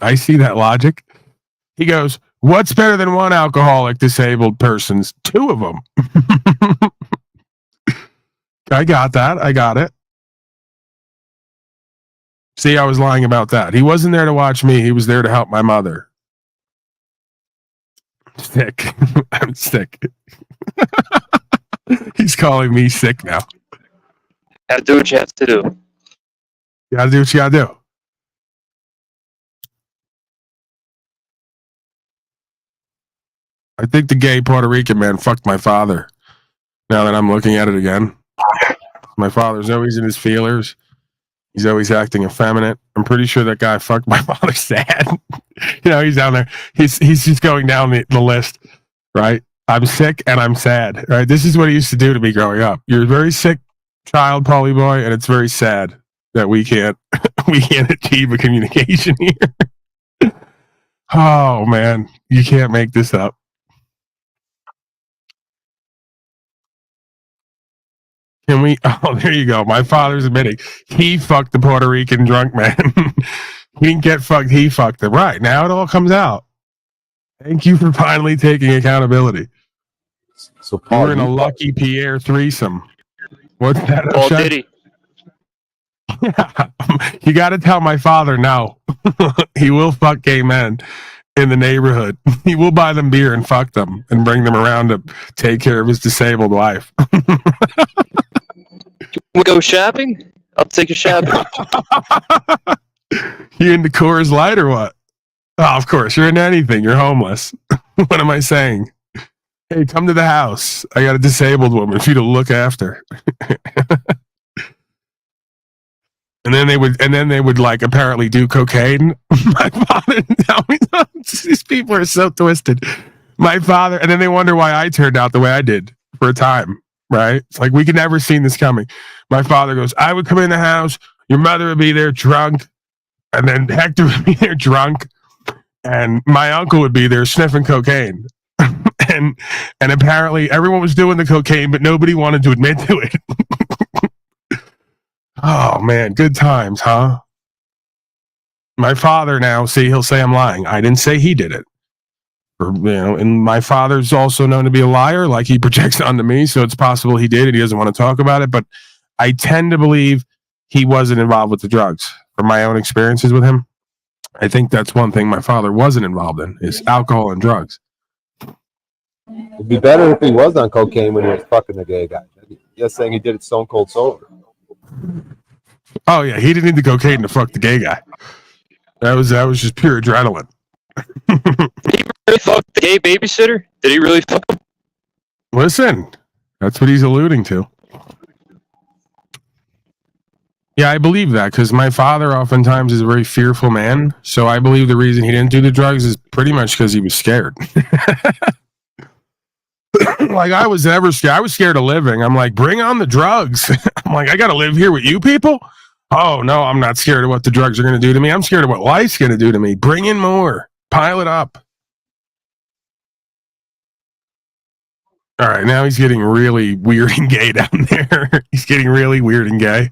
I see that logic. He goes, what's better than one alcoholic disabled person's? Two of them. I got that. I got it. See, I was lying about that. He wasn't there to watch me. He was there to help my mother. Sick. I'm sick. He's calling me sick now. Have to do what you have to do. You gotta do what you gotta do. I think the gay Puerto Rican man fucked my father. Now that I'm looking at it again. My father's always in his feelers. He's always acting effeminate. I'm pretty sure that guy fucked my father sad. You know, he's down there. He's just going down the list, right? I'm sick and I'm sad, right? This is what he used to do to me growing up. You're a very sick child, Paulie boy, and it's very sad that we can't achieve a communication here. Oh man, you can't make this up. Can we? Oh, there you go. My father's admitting he fucked the Puerto Rican drunk man. He didn't get fucked. He fucked him. Right now, it all comes out. Thank you for finally taking accountability. So Paul, we're in a Lucky Pierre threesome. What's that? Paul Diddy. Yeah. You got to tell my father no. He will fuck gay men in the neighborhood. He will buy them beer and fuck them and bring them around to take care of his disabled wife. We go shopping? I'll take you shopping. You into Coors Light or what? Oh, of course. You're into anything. You're homeless. What am I saying? Hey, come to the house. I got a disabled woman for you to look after. And then they would like apparently do cocaine. My father tell me these people are so twisted. My father, and then they wonder why I turned out the way I did for a time, right? It's like we could never seen this coming. My father goes, I would come in the house, your mother would be there drunk, and then Hector would be there drunk, and my uncle would be there sniffing cocaine. and apparently everyone was doing the cocaine, but nobody wanted to admit to it. Oh man, good times, huh? My father now, see, he'll say I'm lying. I didn't say he did it. Or, you know, and my father's also known to be a liar, like he projects onto me, so it's possible he did and he doesn't want to talk about it, but I tend to believe he wasn't involved with the drugs. From my own experiences with him, I think that's one thing my father wasn't involved in, is alcohol and drugs. It'd be better if he was on cocaine when he was fucking the gay guy. You're saying he did it stone cold sober. Oh yeah, he didn't need the cocaine to fuck the gay guy. That was just pure adrenaline. Did he really fuck the gay babysitter? Did he really fuck him? Listen, that's what he's alluding to. Yeah, I believe that because my father oftentimes is a very fearful man. So I believe the reason he didn't do the drugs is pretty much because he was scared. Like I was never scared. I was scared of living. I'm like, bring on the drugs. I'm like, I got to live here with you people. Oh no, I'm not scared of what the drugs are going to do to me. I'm scared of what life's going to do to me. Bring in more. Pile it up. All right, now he's getting really weird and gay down there. He's getting really weird and gay.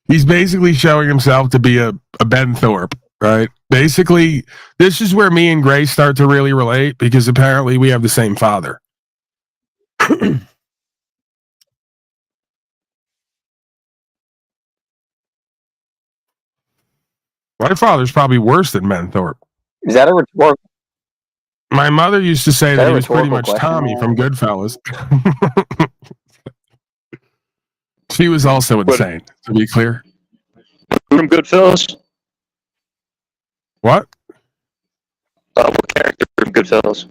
He's basically showing himself to be a Ben Thorpe, right? Basically, this is where me and Grace start to really relate because apparently we have the same father. My father's probably worse than Ben Thorpe. Is that a rhetorical? My mother used to say that he was pretty much question? Tommy from Goodfellas. She was also insane, to be clear. From Goodfellas? What? What character from Goodfellas?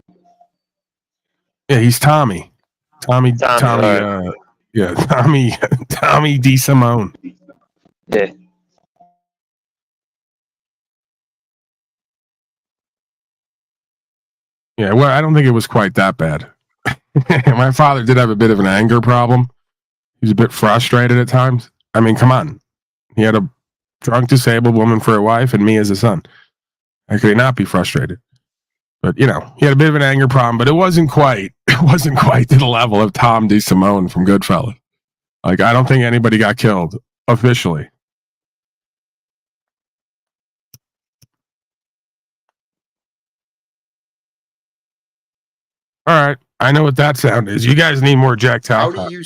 Yeah, he's Tommy. Tommy right. Tommy DeSimone. Yeah. Yeah, well, I don't think it was quite that bad. My father did have a bit of an anger problem. He was a bit frustrated at times. I mean, come on. He had a drunk, disabled woman for a wife and me as a son. How could he not be frustrated? But, you know, he had a bit of an anger problem, but it wasn't quite to the level of Tom DeSimone from Goodfellas. Like, I don't think anybody got killed officially. All right. I know what that sound is. You guys need more Jack How Talcott. do you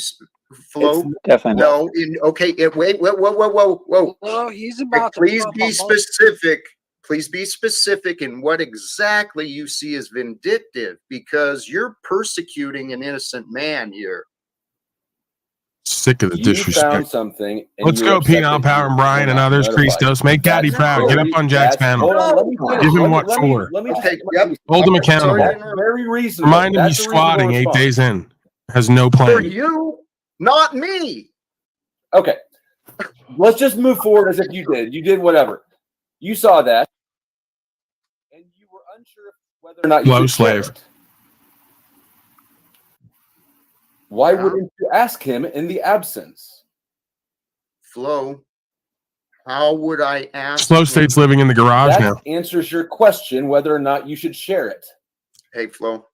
flow? Definitely. No. Okay. Wait. Whoa. Well, he's about to Please pump be a specific. Please be specific in what exactly you see as vindictive, because you're persecuting an innocent man here. Sick of the You disrespect. found something. And Let's you go, upset Penal that Power you and Brian were and not others. notified. Christos, make Daddy That's proud. Get up very- on Jack's that's- panel. Hold on, let me finish. Give him Let me- what let me- for? Let me Okay, just yep. Hold him Sorry accountable. to That's interrupt. very reasonable. Remind him That's he's a reasonable squatting 8 response. days in. Has no For plan. you, not me. Okay. Let's just move forward as if you did. You did whatever. You saw that. And you were unsure whether or not you Low should share slave. it. Why wouldn't you ask him in the absence? Flo, how would I ask Slow him? State's living in the garage That now. answers your question whether or not you should share it. Hey, Flo,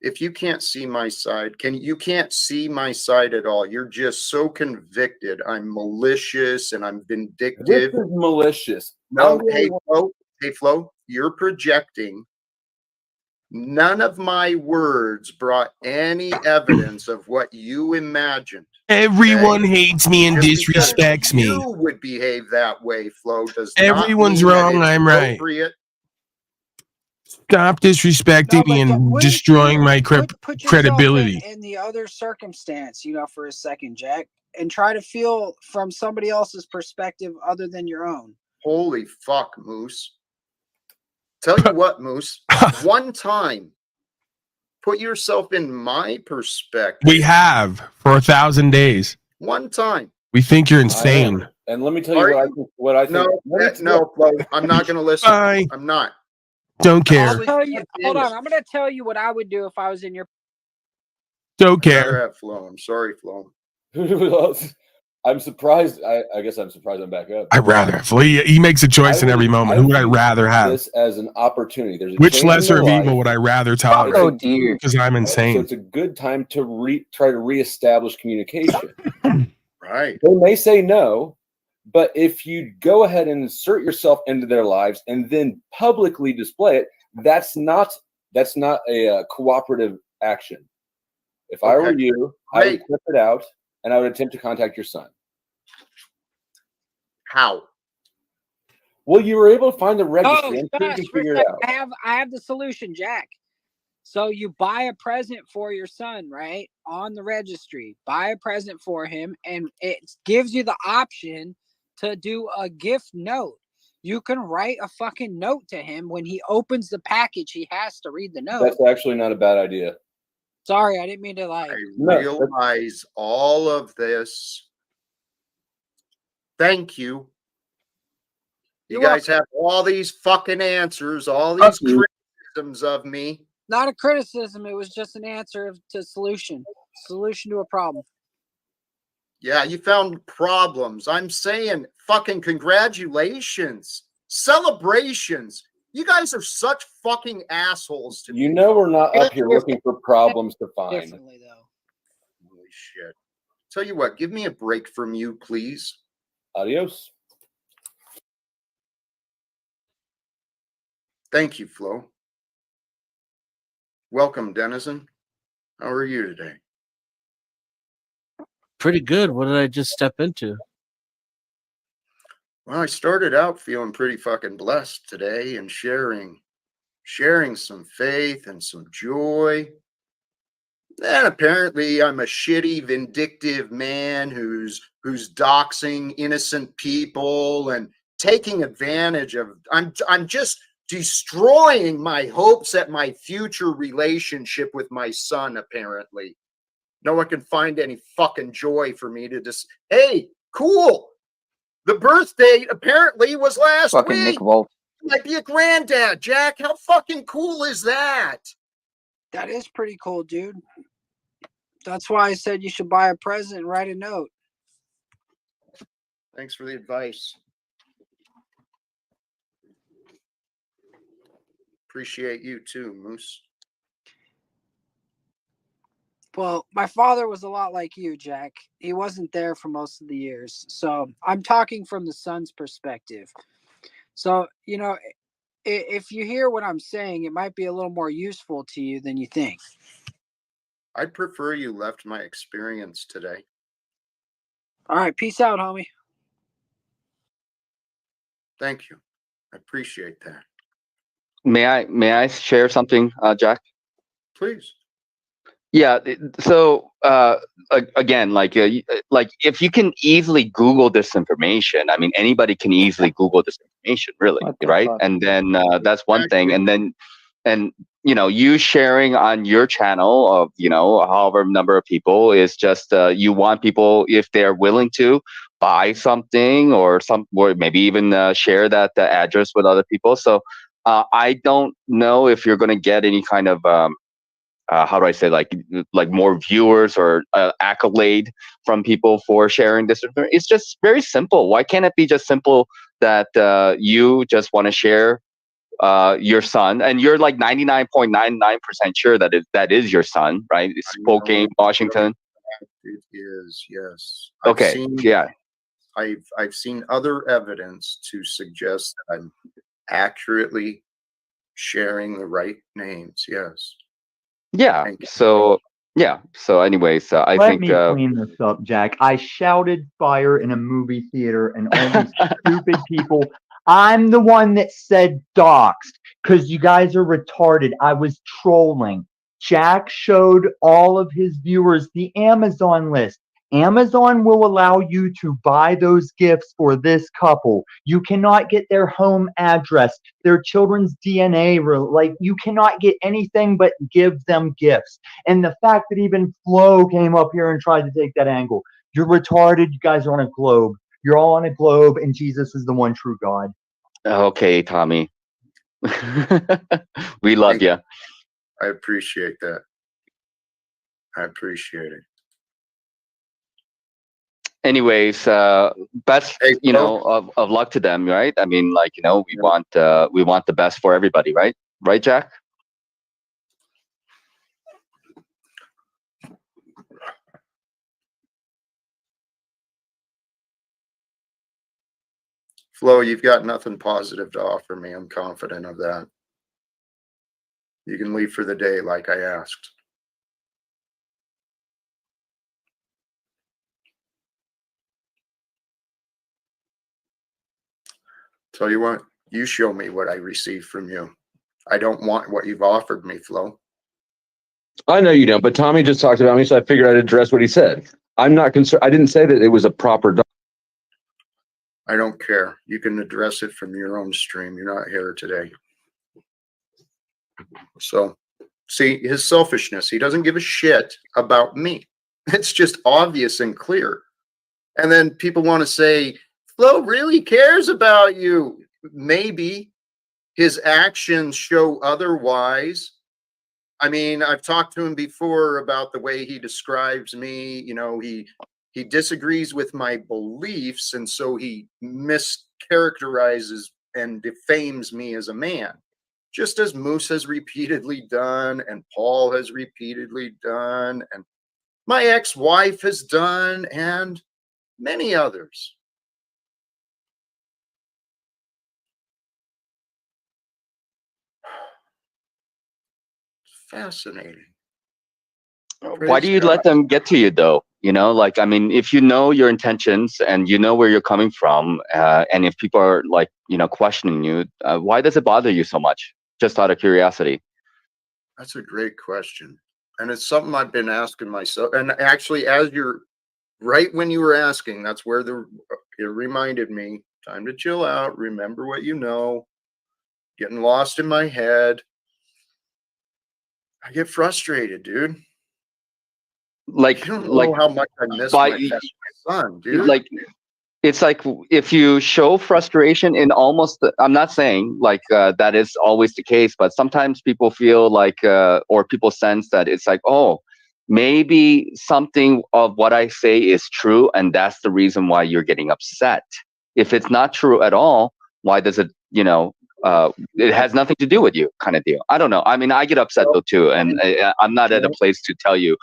if you can't see my side, you can't see my side at all. You're just so convicted. I'm malicious and I'm This vindictive. is malicious. No, I'm hey, going- Flo, you're projecting. None of my words brought any evidence of what you imagined. Everyone hates me and Just because disrespects me. You would behave that way, Flo. Does Everyone's not mean wrong, that it's I'm right. appropriate. Stop disrespecting me and destroying my put yourself credibility. in the other circumstance, for a second, Jack, and try to feel from somebody else's perspective other than your own. Holy fuck, Moose. Tell you what, Moose, one time, put yourself in my perspective. We have for 1,000 days. One time. We think you're I insane. am. And let me tell you Are what I you? think. What I think. No, Flo, I'm not going to listen. Bye. I'm not. Don't care. I'll tell you. Hold on, I'm going to tell you what I would do if I was in your. Don't I'd rather care. have Flo. I'm sorry, Flo. I'm surprised. I guess I'm surprised I'm back up. I'd rather. He makes a choice in every moment. Who would I view rather have? This as an opportunity. There's a Which change in lesser of their evil life. would I rather Oh tolerate? dear. Because I'm So insane. it's a good time to try to reestablish communication. Right. They may say no, but if you go ahead and insert yourself into their lives and then publicly display it, that's not a cooperative action. If I were you, I would clip it out and I would attempt to contact your son. How? Well, you were able to find the registry. I'm sure you gosh, can figure it out. I have the solution, Jack. So you buy a present for your son, right? On the registry, buy a present for him, and it gives you the option to do a gift note. You can write a fucking note to him. When he opens the package, he has to read the note. That's actually not a bad idea. Sorry, I didn't mean to I realize all of this. Thank you. You guys have all these fucking answers, all these criticisms of me. Not a criticism. It was just an answer to solution to a problem. Yeah, you found problems. I'm saying fucking congratulations, celebrations. You guys are such fucking assholes to me. You know we're not up here looking for problems to find. Differently, though. Holy shit. Tell you what, give me a break from you, please. Adios. Thank you, Flo. Welcome, Denizen. How are you today? Pretty good. What did I just step into? Well, I started out feeling pretty fucking blessed today and sharing some faith and some joy. Then apparently I'm a shitty, vindictive man who's doxing innocent people and taking advantage of. I'm just destroying my hopes at my future relationship with my son. Apparently, no one can find any fucking joy for me to just. Hey, cool. The birth date apparently was last Fucking week. Nick Wolf. Might be a granddad, Jack. How fucking cool is that? That is pretty cool, dude. That's why I said you should buy a present and write a note. Thanks for the advice. Appreciate you too, Moose. Well, my father was a lot like you, Jack. He wasn't there for most of the years. So I'm talking from the son's perspective. So, if you hear what I'm saying, it might be a little more useful to you than you think. I'd prefer you left my experience today. All right, peace out, homie. Thank you. I appreciate that. May I share something, Jack? Please. Yeah. So again, like if you can easily Google this information, I mean, anybody can easily Google this information, really, right? And then that's one thing, and then you sharing on your channel of however number of people is just you want people, if they're willing to buy something or maybe even share that address with other people. So I don't know if you're going to get any kind of how do I say, like more viewers or accolade from people for sharing this. It's just very simple. Why can't it be just simple that you just want to share your son, and you're like 99.99% sure that is your son, right? It's Spokane, Washington. It is, yes. Okay, yeah. I've seen other evidence to suggest that I'm accurately sharing the right names. Yes. Yeah. So yeah. So anyways, I Let think me clean this up, Jack. I shouted fire in a movie theater, and all these stupid people. I'm the one that said doxed because you guys are retarded. I was trolling. Jack showed all of his viewers the Amazon list. Amazon will allow you to buy those gifts for this couple. You cannot get their home address, their children's DNA. Like, you cannot get anything but give them gifts. And the fact that even Flo came up here and tried to take that angle. You're retarded. You guys are on a globe. You're all on a globe, and Jesus is the one true God. Okay, Tommy. We love you. I appreciate that. I appreciate it. Anyways, best of luck to them, right? I mean, like, we want the best for everybody, right? Right, Jack? Flo, you've got nothing positive to offer me. I'm confident of that. You can leave for the day like I asked. Tell you what, you show me what I received from you. I don't want what you've offered me, Flo. I know you don't, but Tommy just talked about me, so I figured I'd address what he said. I'm not concerned. I didn't say that it was a proper. I don't care. You can address it from your own stream. You're not here today. So, see, his selfishness. He doesn't give a shit about me. It's just obvious and clear. And then people want to say, Flo really cares about you. Maybe his actions show otherwise. I mean, I've talked to him before about the way he describes me. He disagrees with my beliefs, and so he mischaracterizes and defames me as a man, just as Moose has repeatedly done, and Paul has repeatedly done, and my ex-wife has done, and many others. Fascinating. Why do you let them get to you, though? Like, I mean, if you know your intentions and you know where you're coming from, and if people are like, questioning you, why does it bother you so much? Just out of curiosity. That's a great question. And it's something I've been asking myself. And actually, right when you were asking, that's where it reminded me, time to chill out. Remember what you know. Getting lost in my head. I get frustrated, dude. Like, you don't know how much I miss my son, dude. Like, it's like if you show frustration in almost, I'm not saying like that is always the case, but sometimes people feel like, or people sense that it's like, oh, maybe something of what I say is true, and that's the reason why you're getting upset. If it's not true at all, why does it, it has nothing to do with you, kind of deal. I don't know. I mean, I get upset though too, and I'm not at a place to tell you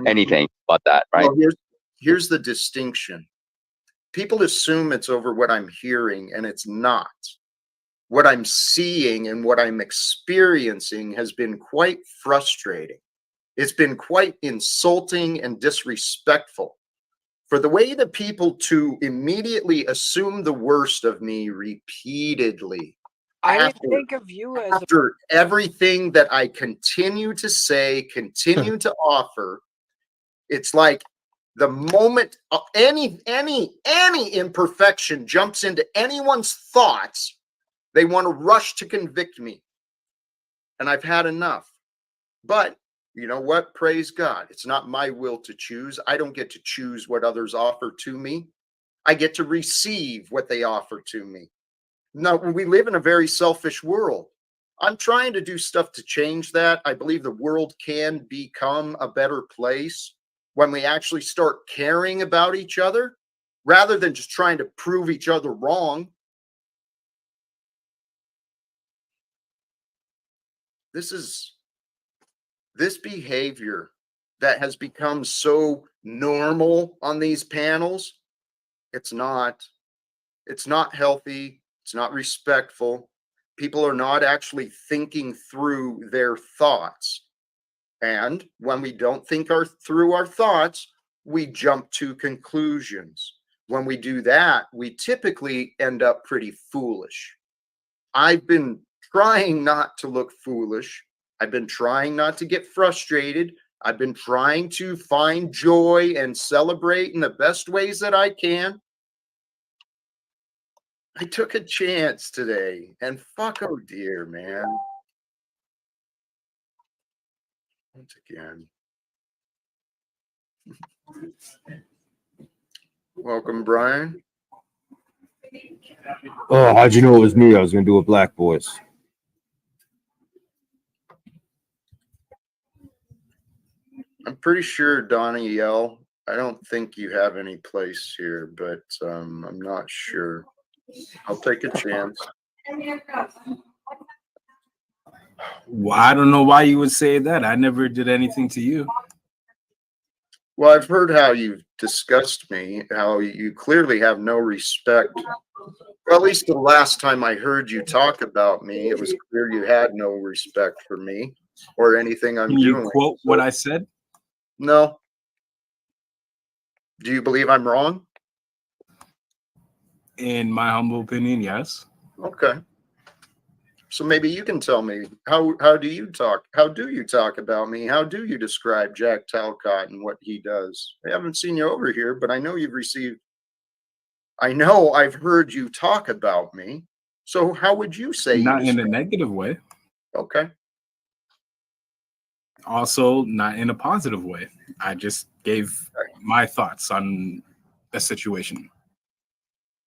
anything about that, right? Well, here's the distinction. People assume it's over what I'm hearing, and it's not. what I'm seeing and what I'm experiencing has been quite frustrating. It's been quite insulting and disrespectful for the way the people to immediately assume the worst of me repeatedly. I didn't think of you as After everything that I continue to say, continue to offer, it's like the moment any imperfection jumps into anyone's thoughts, they want to rush to convict me. And I've had enough. But you know what? Praise God. It's not my will to choose. I don't get to choose what others offer to me. I get to receive what they offer to me. No, we live in a very selfish world. I'm trying to do stuff to change that. I believe the world can become a better place when we actually start caring about each other rather than just trying to prove each other wrong. This behavior that has become so normal on these panels, it's not healthy. It's not respectful. People are not actually thinking through their thoughts. And when we don't think through our thoughts, we jump to conclusions. When we do that, we typically end up pretty foolish. I've been trying not to look foolish. I've been trying not to get frustrated. I've been trying to find joy and celebrate in the best ways that I can. I took a chance today, and fuck, oh dear, man. Once again. Welcome, Brian. Oh, how'd you know it was me? I was gonna do a black voice. I'm pretty sure DERRERE, I don't think you have any place here, but I'm not sure. I'll take a chance. Well, I don't know why you would say that. I never did anything to you. Well, I've heard how you've discussed me, how you clearly have no respect. Well, at least the last time I heard you talk about me, it was clear you had no respect for me or anything I'm Can you doing. quote what I said? No. Do you believe I'm wrong? In my humble opinion, yes. Okay. So maybe you can tell me how do you talk? How do you talk about me? How do you describe Jack Talcott and what he does? I haven't seen you over here, but I know you've received. I know I've heard you talk about me. So how would you say? Not in a negative way. Okay. Also, not in a positive way. I just gave my thoughts on the situation.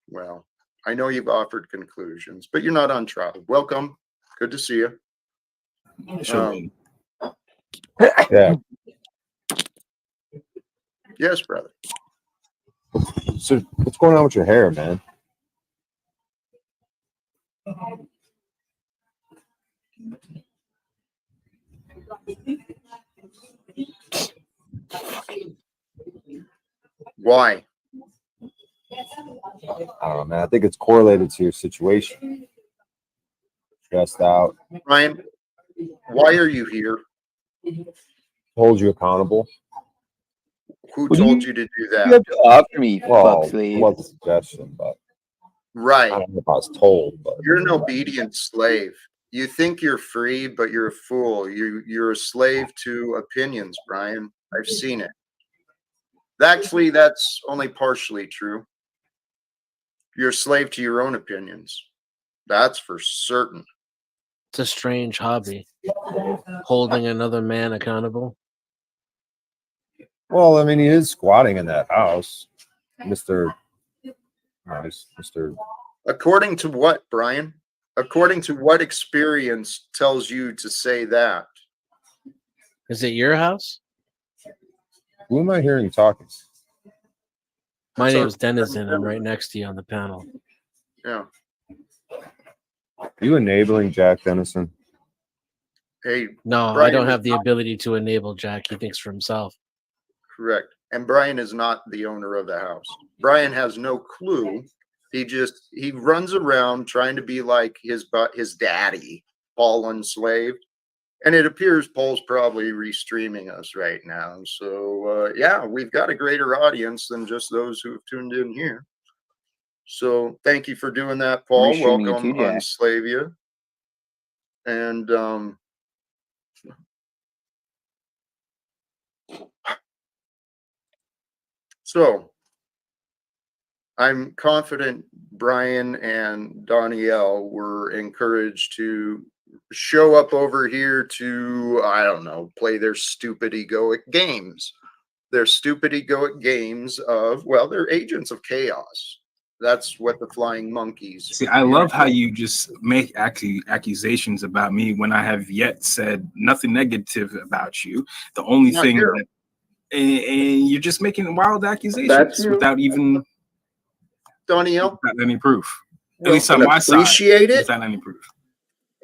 Well, I know you've offered conclusions, but you're not on trial. Welcome. Good to see you. Sure. Yeah. Yes, brother. So what's going on with your hair, man? Why? I don't know, man. I think it's correlated to your situation. Stressed out. Ryan, why are you here? Hold you accountable. Who told you to do that? You have to offer me, Well, fuck slave. it was a suggestion, but I Right. don't know if I was told. But You're an obedient slave. You think you're free, but you're a fool. You're a slave to opinions, Brian. I've seen it. Actually, that's only partially true. You're a slave to your own opinions. That's for certain. It's a strange hobby. Holding another man accountable. well, I mean, he is squatting in that house, Mr. According to what, Brian? According to what experience tells you to say that? Is it your house? Who am I hearing talking? My That's our- name's Denizen. I'm right next to you on the panel. Yeah. Are you enabling Jack Dennison? Hey, No, I Brian don't is have the not- ability to enable Jack. He thinks for himself. Correct. And Brian is not the owner of the house. Brian has no clue He runs around trying to be like his daddy, Paul Enslaved. And it appears Paul's probably restreaming us right now. So, yeah, we've got a greater audience than just those who have tuned in here. So thank you for doing that, Paul. Restreaming you Welcome too, Jack. on Slavia. And so I'm confident Brian and Danielle were encouraged to show up over here to, I don't know, play their stupid egoic games. Their stupid egoic games of, well, they're agents of chaos. That's what the flying monkeys. See, I love how you just make accusations about me when I have yet said nothing negative about you. The only thing that, and you're just making wild accusations without even Danielle, without any proof. At well, least on my side, appreciate it. without any proof.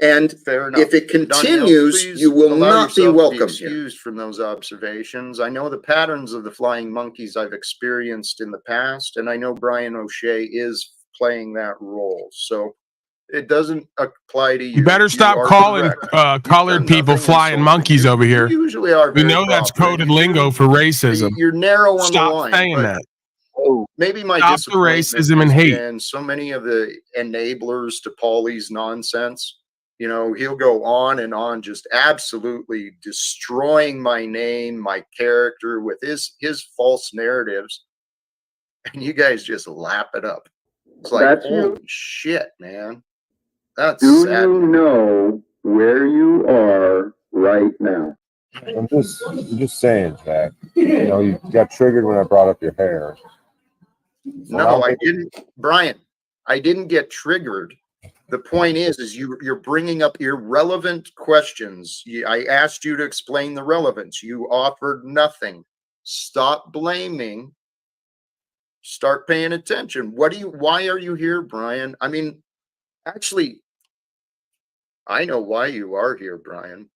And if it continues, you will not be welcome. Excused from those observations. I know the patterns of the flying monkeys I've experienced in the past, and I know Brian O'Shea is playing that role. So it doesn't apply to you. You better stop calling colored people flying monkeys over here. You usually are. We know that's coded lingo for racism. You're narrow on the line. Stop saying that. Maybe my Stop the racism and hate. And so many of the enablers to Paulie's nonsense. You know, he'll go on and on, just absolutely destroying my name, my character with his false narratives. And you guys just lap it up. It's like, holy shit, man. That's sad. Do you know where you are right now? I'm just saying, Jack. You know, you got triggered when I brought up your hair. No, I didn't, Brian. I didn't get triggered. The point is you're bringing up irrelevant questions. I asked you to explain the relevance. You offered nothing. Stop blaming. Start paying attention. Why are you here, Brian? I mean, actually, I know why you are here, Brian.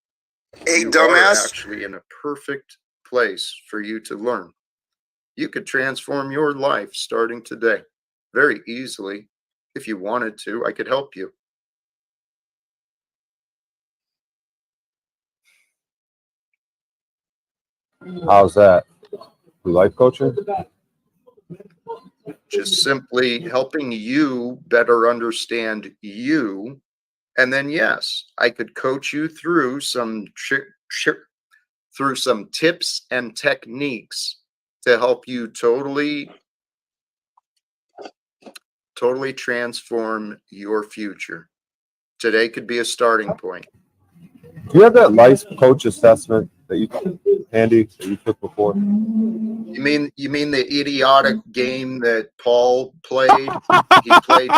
Hey, dumbass. Actually, in a perfect place for you to learn. You could transform your life starting today very easily. If you wanted to, I could help you. How's that? Life coaching? Just simply helping you better understand you. And then, yes, I could coach you through some tips and techniques to help you totally transform your future. Today could be a starting point. Do you have that life coach assessment that you, Andy, that you took before? You mean the idiotic game that Paul played? He played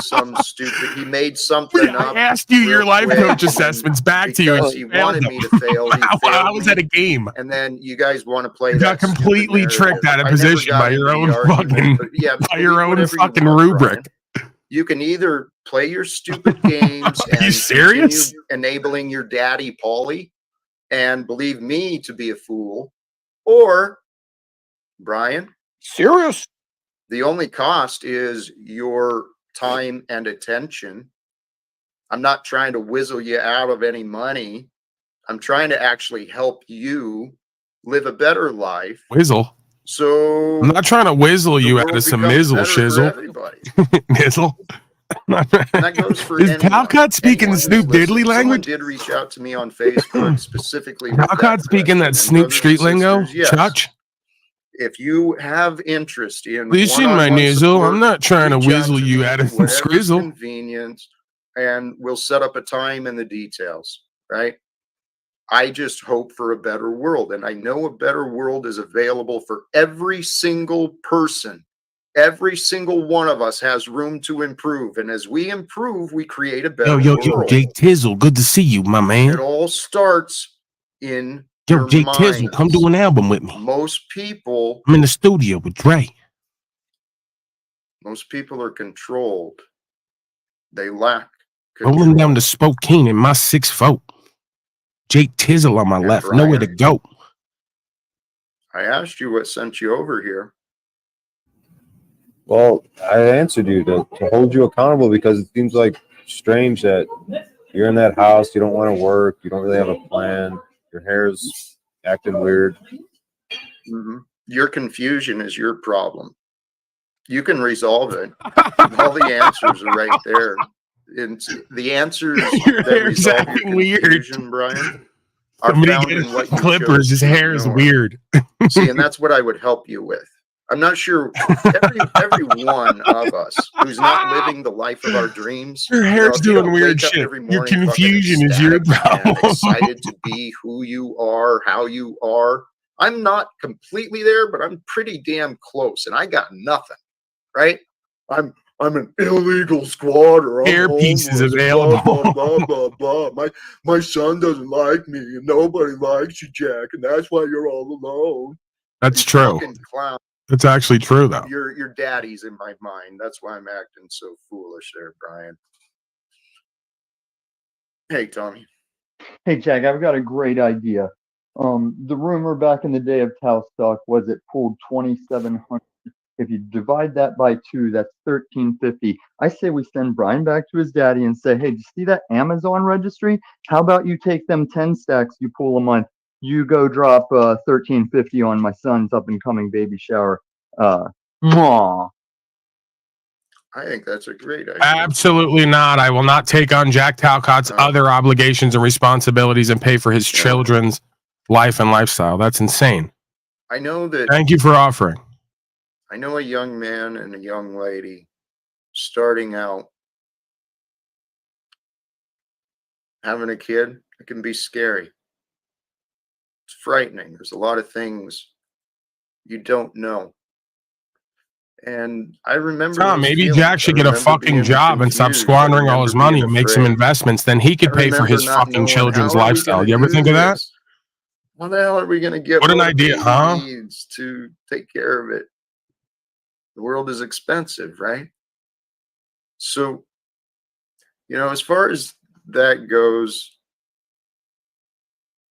he made something up. I asked you your life coach assessments back to you. Because he wanted me to fail. How was that a game? And then you guys want to play You got completely tricked out of position by your own fucking rubric. You can either play your stupid games and you serious? Enabling your daddy Paulie and believe me to be a fool, or Brian, serious? The only cost is your time and attention. I'm not trying to whizzle you out of any money. I'm trying to actually help you live a better life. Whizzle? So I'm not trying to whizzle you out of some mizzle shizzle. Mizzle. And that goes for Is Talcott speaking the Snoop Diddley language? Someone did reach out to me on Facebook specifically. Talcott speaking that Snoop street lingo? Chutch? If you have interest in Please see my nizzle. I'm not trying to whizzle you out of some scrizzle. Convenient, and we'll set up a time and the details, right? I just hope for a better world, and I know a better world is available for every single person. Every single one of us has room to improve, and as we improve, we create a better world. Yo, Jake Tizzle, good to see you, my man. It all starts in Yo, Jake Tizzle, come do an album with me. Most people, I'm in the studio with Dre. Most people are controlled. They lack control. Rolling down to Spokane in my 6'4". Jake Tizzle on my left, Brian, nowhere to go. I asked you what sent you over here. Well, I answered you to hold you accountable because it seems like strange that you're in that house, you don't want to work, you don't really have a plan, your hair's acting weird. Mm-hmm. Your confusion is your problem. You can resolve it. All the answers are right there. And the answers that resolve your confusion, Brian, are found in what you clippers. His hair is weird. See, and that's what I would help you with. I'm not sure every one of us who's not living the life of our dreams. Your hair's doing weird shit. Your confusion is your problem. Excited to be who you are, how you are. I'm not completely there, but I'm pretty damn close, and I got nothing. Right? I'm an illegal squatter. I'm Hair pieces available. Blah, blah, blah, blah, blah. My son doesn't like me, and nobody likes you, Jack, and that's why you're all alone. That's true. Clown. It's actually true, though. Your daddy's in my mind. That's why I'm acting so foolish there, Brian. Hey, Tommy. Hey, Jack, I've got a great idea. The rumor back in the day of Tau stock was it pulled 2,700. If you divide that by 2, that's 1,350. I say we send Brian back to his daddy and say, hey, did you see that Amazon registry? How about you take them 10 stacks you pull a month? You go drop 1,350 on my son's up and coming baby shower. Mwah. I think that's a great idea. Absolutely not. I will not take on Jack Talcott's other obligations and responsibilities and pay for his children's life and lifestyle. That's insane. I know that. Thank you for offering. I know a young man and a young lady starting out having a kid. It can be scary. It's frightening. There's a lot of things you don't know. And I remember. Tom, maybe Jack should get a fucking job and stop squandering all his money and make some investments. Then he could pay for his fucking children's lifestyle. You ever think of that? How the hell are we going to get what an idea, huh? Needs to take care of it. The world is expensive, right? So, you know, as far as that goes,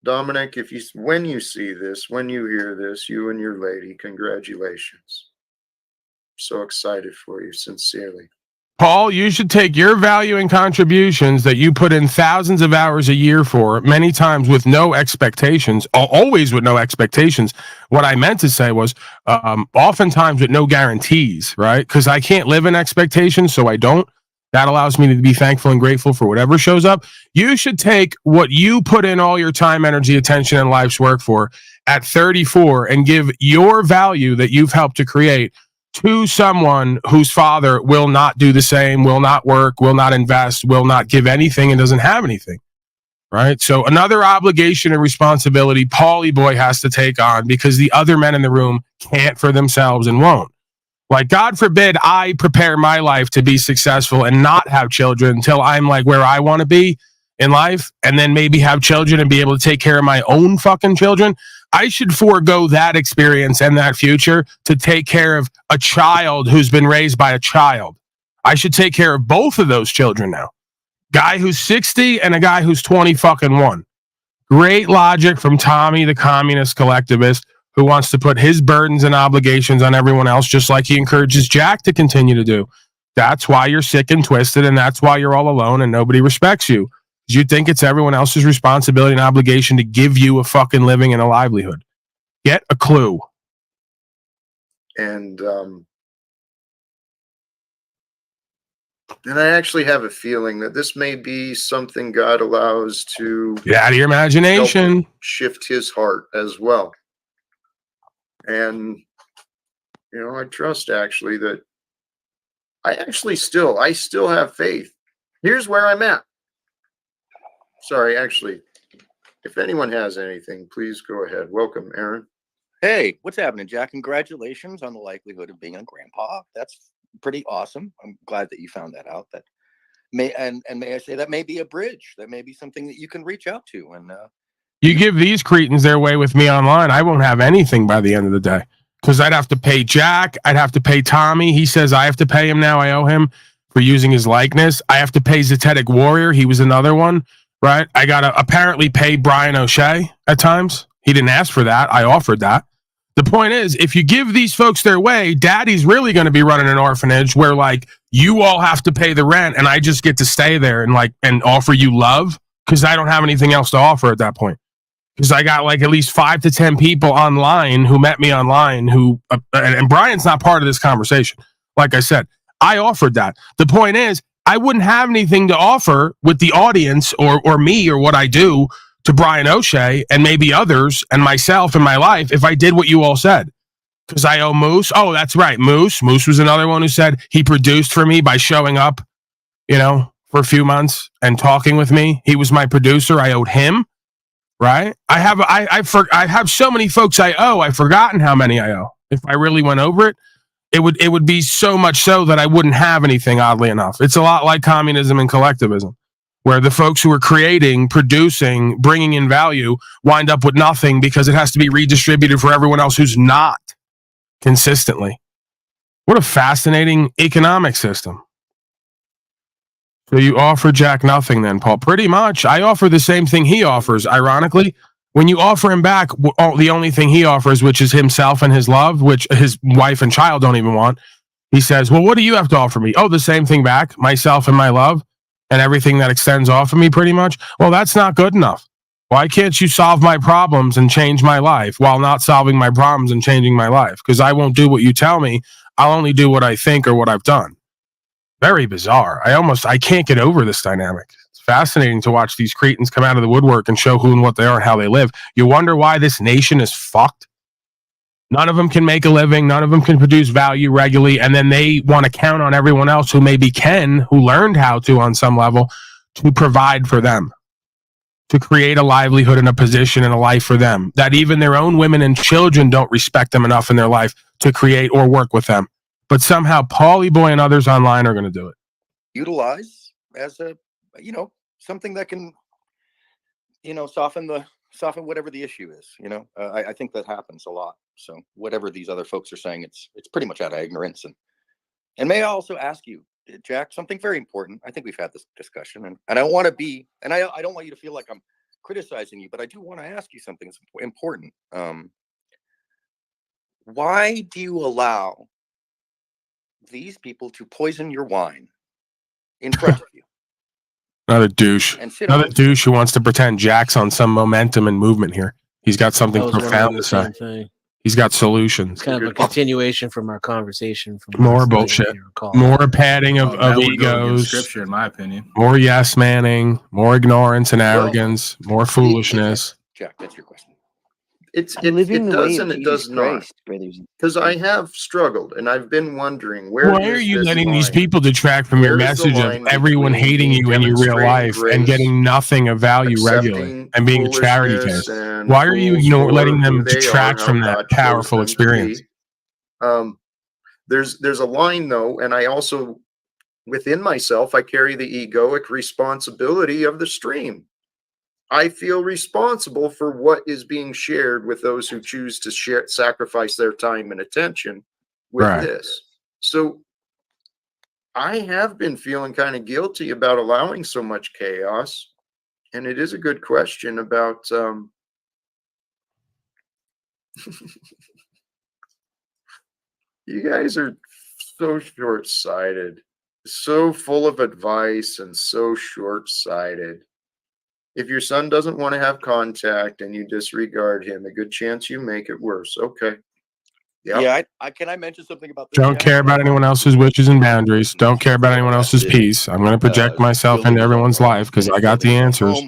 Dominic, when you see this, when you hear this, you and your lady, congratulations. So excited for you, sincerely. Paul, you should take your value and contributions that you put in thousands of hours a year for, many times with no expectations, always with no expectations. What I meant to say was oftentimes with no guarantees, right? Because I can't live in expectations, so I don't. That allows me to be thankful and grateful for whatever shows up. You should take what you put in all your time, energy, attention, and life's work for at 34 and give your value that you've helped to create to someone whose father will not do the same, will not work, will not invest, will not give anything, and doesn't have anything, right? So another obligation and responsibility Paulie boy has to take on because the other men in the room can't for themselves and won't. Like, God forbid I prepare my life to be successful and not have children until I'm like where I want to be in life, and then maybe have children and be able to take care of my own fucking children. I should forego that experience and that future to take care of a child who's been raised by a child. I should take care of both of those children now. Guy who's 60 and a guy who's 21. Great logic from Tommy, the communist collectivist, who wants to put his burdens and obligations on everyone else, just like he encourages Jack to continue to do. That's why you're sick and twisted, and that's why you're all alone and nobody respects you. You think it's everyone else's responsibility and obligation to give you a fucking living and a livelihood. Get a clue. And I actually have a feeling that this may be something God allows to get out of your imagination, shift his heart as well. And, you know, I trust actually that I still have faith. Here's where I'm at. Sorry, actually, if anyone has anything, please go ahead. Welcome, Aaron. Hey, what's happening, Jack? Congratulations on the likelihood of being a grandpa. That's pretty awesome. I'm glad that you found that out. That may I say that may be a bridge. That may be something that you can reach out to. And you give these cretins their way with me online, I won't have anything by the end of the day because I'd have to pay Jack. I'd have to pay Tommy. He says I have to pay him now. I owe him for using his likeness. I have to pay Zetetic Warrior. He was another one. Right, I gotta apparently pay Brian O'Shea at times. He didn't ask for that. I offered that. The point is, if you give these folks their way, daddy's really going to be running an orphanage where like you all have to pay the rent and I just get to stay there and offer you love because I don't have anything else to offer at that point. Because I got like at least 5 to 10 people online who met me online who, and Brian's not part of this conversation. Like I said, I offered that. The point is, I wouldn't have anything to offer with the audience or me or what I do to Brian O'Shea and maybe others and myself in my life if I did what you all said. Because I owe Moose. Oh, that's right. Moose was another one who said he produced for me by showing up, for a few months and talking with me. He was my producer. I owed him, right? I have so many folks I owe. I've forgotten how many I owe. If I really went over it, it would be so much so that I wouldn't have anything, oddly enough. It's a lot like communism and collectivism, where the folks who are creating, producing, bringing in value wind up with nothing because it has to be redistributed for everyone else who's not consistently. What a fascinating economic system. So you offer Jack nothing then, Paul? Pretty much. I offer the same thing he offers, ironically. When you offer him back the only thing he offers, which is himself and his love, which his wife and child don't even want, he says, well, what do you have to offer me? Oh, the same thing back, myself and my love. And everything that extends off of me pretty much. Well, that's not good enough. Why can't you solve my problems and change my life while not solving my problems and changing my life? Because I won't do what you tell me. I'll only do what I think or what I've done. Very bizarre. I can't get over this dynamic. It's fascinating to watch these cretins come out of the woodwork and show who and what they are and how they live. You wonder why this nation is fucked. None of them can make a living. None of them can produce value regularly. And then they want to count on everyone else who maybe can, who learned how to on some level, to provide for them, to create a livelihood and a position and a life for them, that even their own women and children don't respect them enough in their life to create or work with them. But somehow Paulie Boy and others online are going to do it. Utilize as a, something that can, soften whatever the issue is. I think that happens a lot. So whatever these other folks are saying, it's pretty much out of ignorance. And may I also ask you, Jack, something very important. I think we've had this discussion, and I don't want to be, and I don't want you to feel like I'm criticizing you, but I do want to ask you something that's important. Why do you allow these people to poison your wine in front of you? Another douche. Another douche who wants to pretend Jack's on some momentum and movement here. He's got something profound to say. He's got solutions. It's kind of a continuation from our conversation. More bullshit. More padding of egos. Scripture, in my opinion. More yes manning. More ignorance and arrogance. More foolishness. Jack, that's your question. It does and it does not. Because I have struggled and I've been wondering why are you letting these people detract from your message of everyone hating you in your real life and getting nothing of value regularly and being a charity case? Why are you letting them detract from that powerful experience? There's a line though, and I also within myself I carry the egoic responsibility of the stream. I feel responsible for what is being shared with those who choose to sacrifice their time and attention with this. So I have been feeling kind of guilty about allowing so much chaos. And it is a good question about you guys are so short-sighted, so full of advice and so short-sighted. If your son doesn't want to have contact and you disregard him, a good chance you make it worse. Okay. Yep. Yeah. Can I mention something about this? Don't care about anyone else's wishes and boundaries. Don't care about anyone else's peace. I'm going to project myself into everyone's life because I got the answers.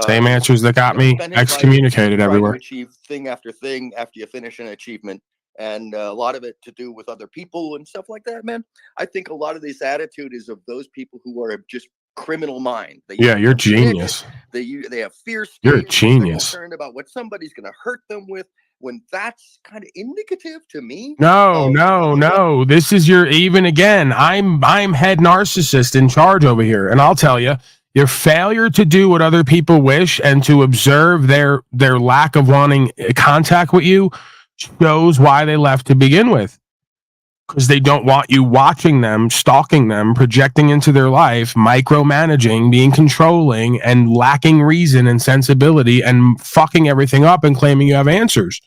Same answers that got me excommunicated everywhere. Achieve thing after thing after you finish an achievement. And a lot of it to do with other people and stuff like that, man. I think a lot of this attitude is of those people who are just criminal mind. You're genius. They have fear. You're a genius. Concerned about what somebody's going to hurt them with. When that's kind of indicative to me. No. This is even again. I'm head narcissist in charge over here, and I'll tell you, your failure to do what other people wish and to observe their lack of wanting contact with you shows why they left to begin with. Because they don't want you watching them, stalking them, projecting into their life, micromanaging, being controlling, and lacking reason and sensibility, and fucking everything up and claiming you have answers.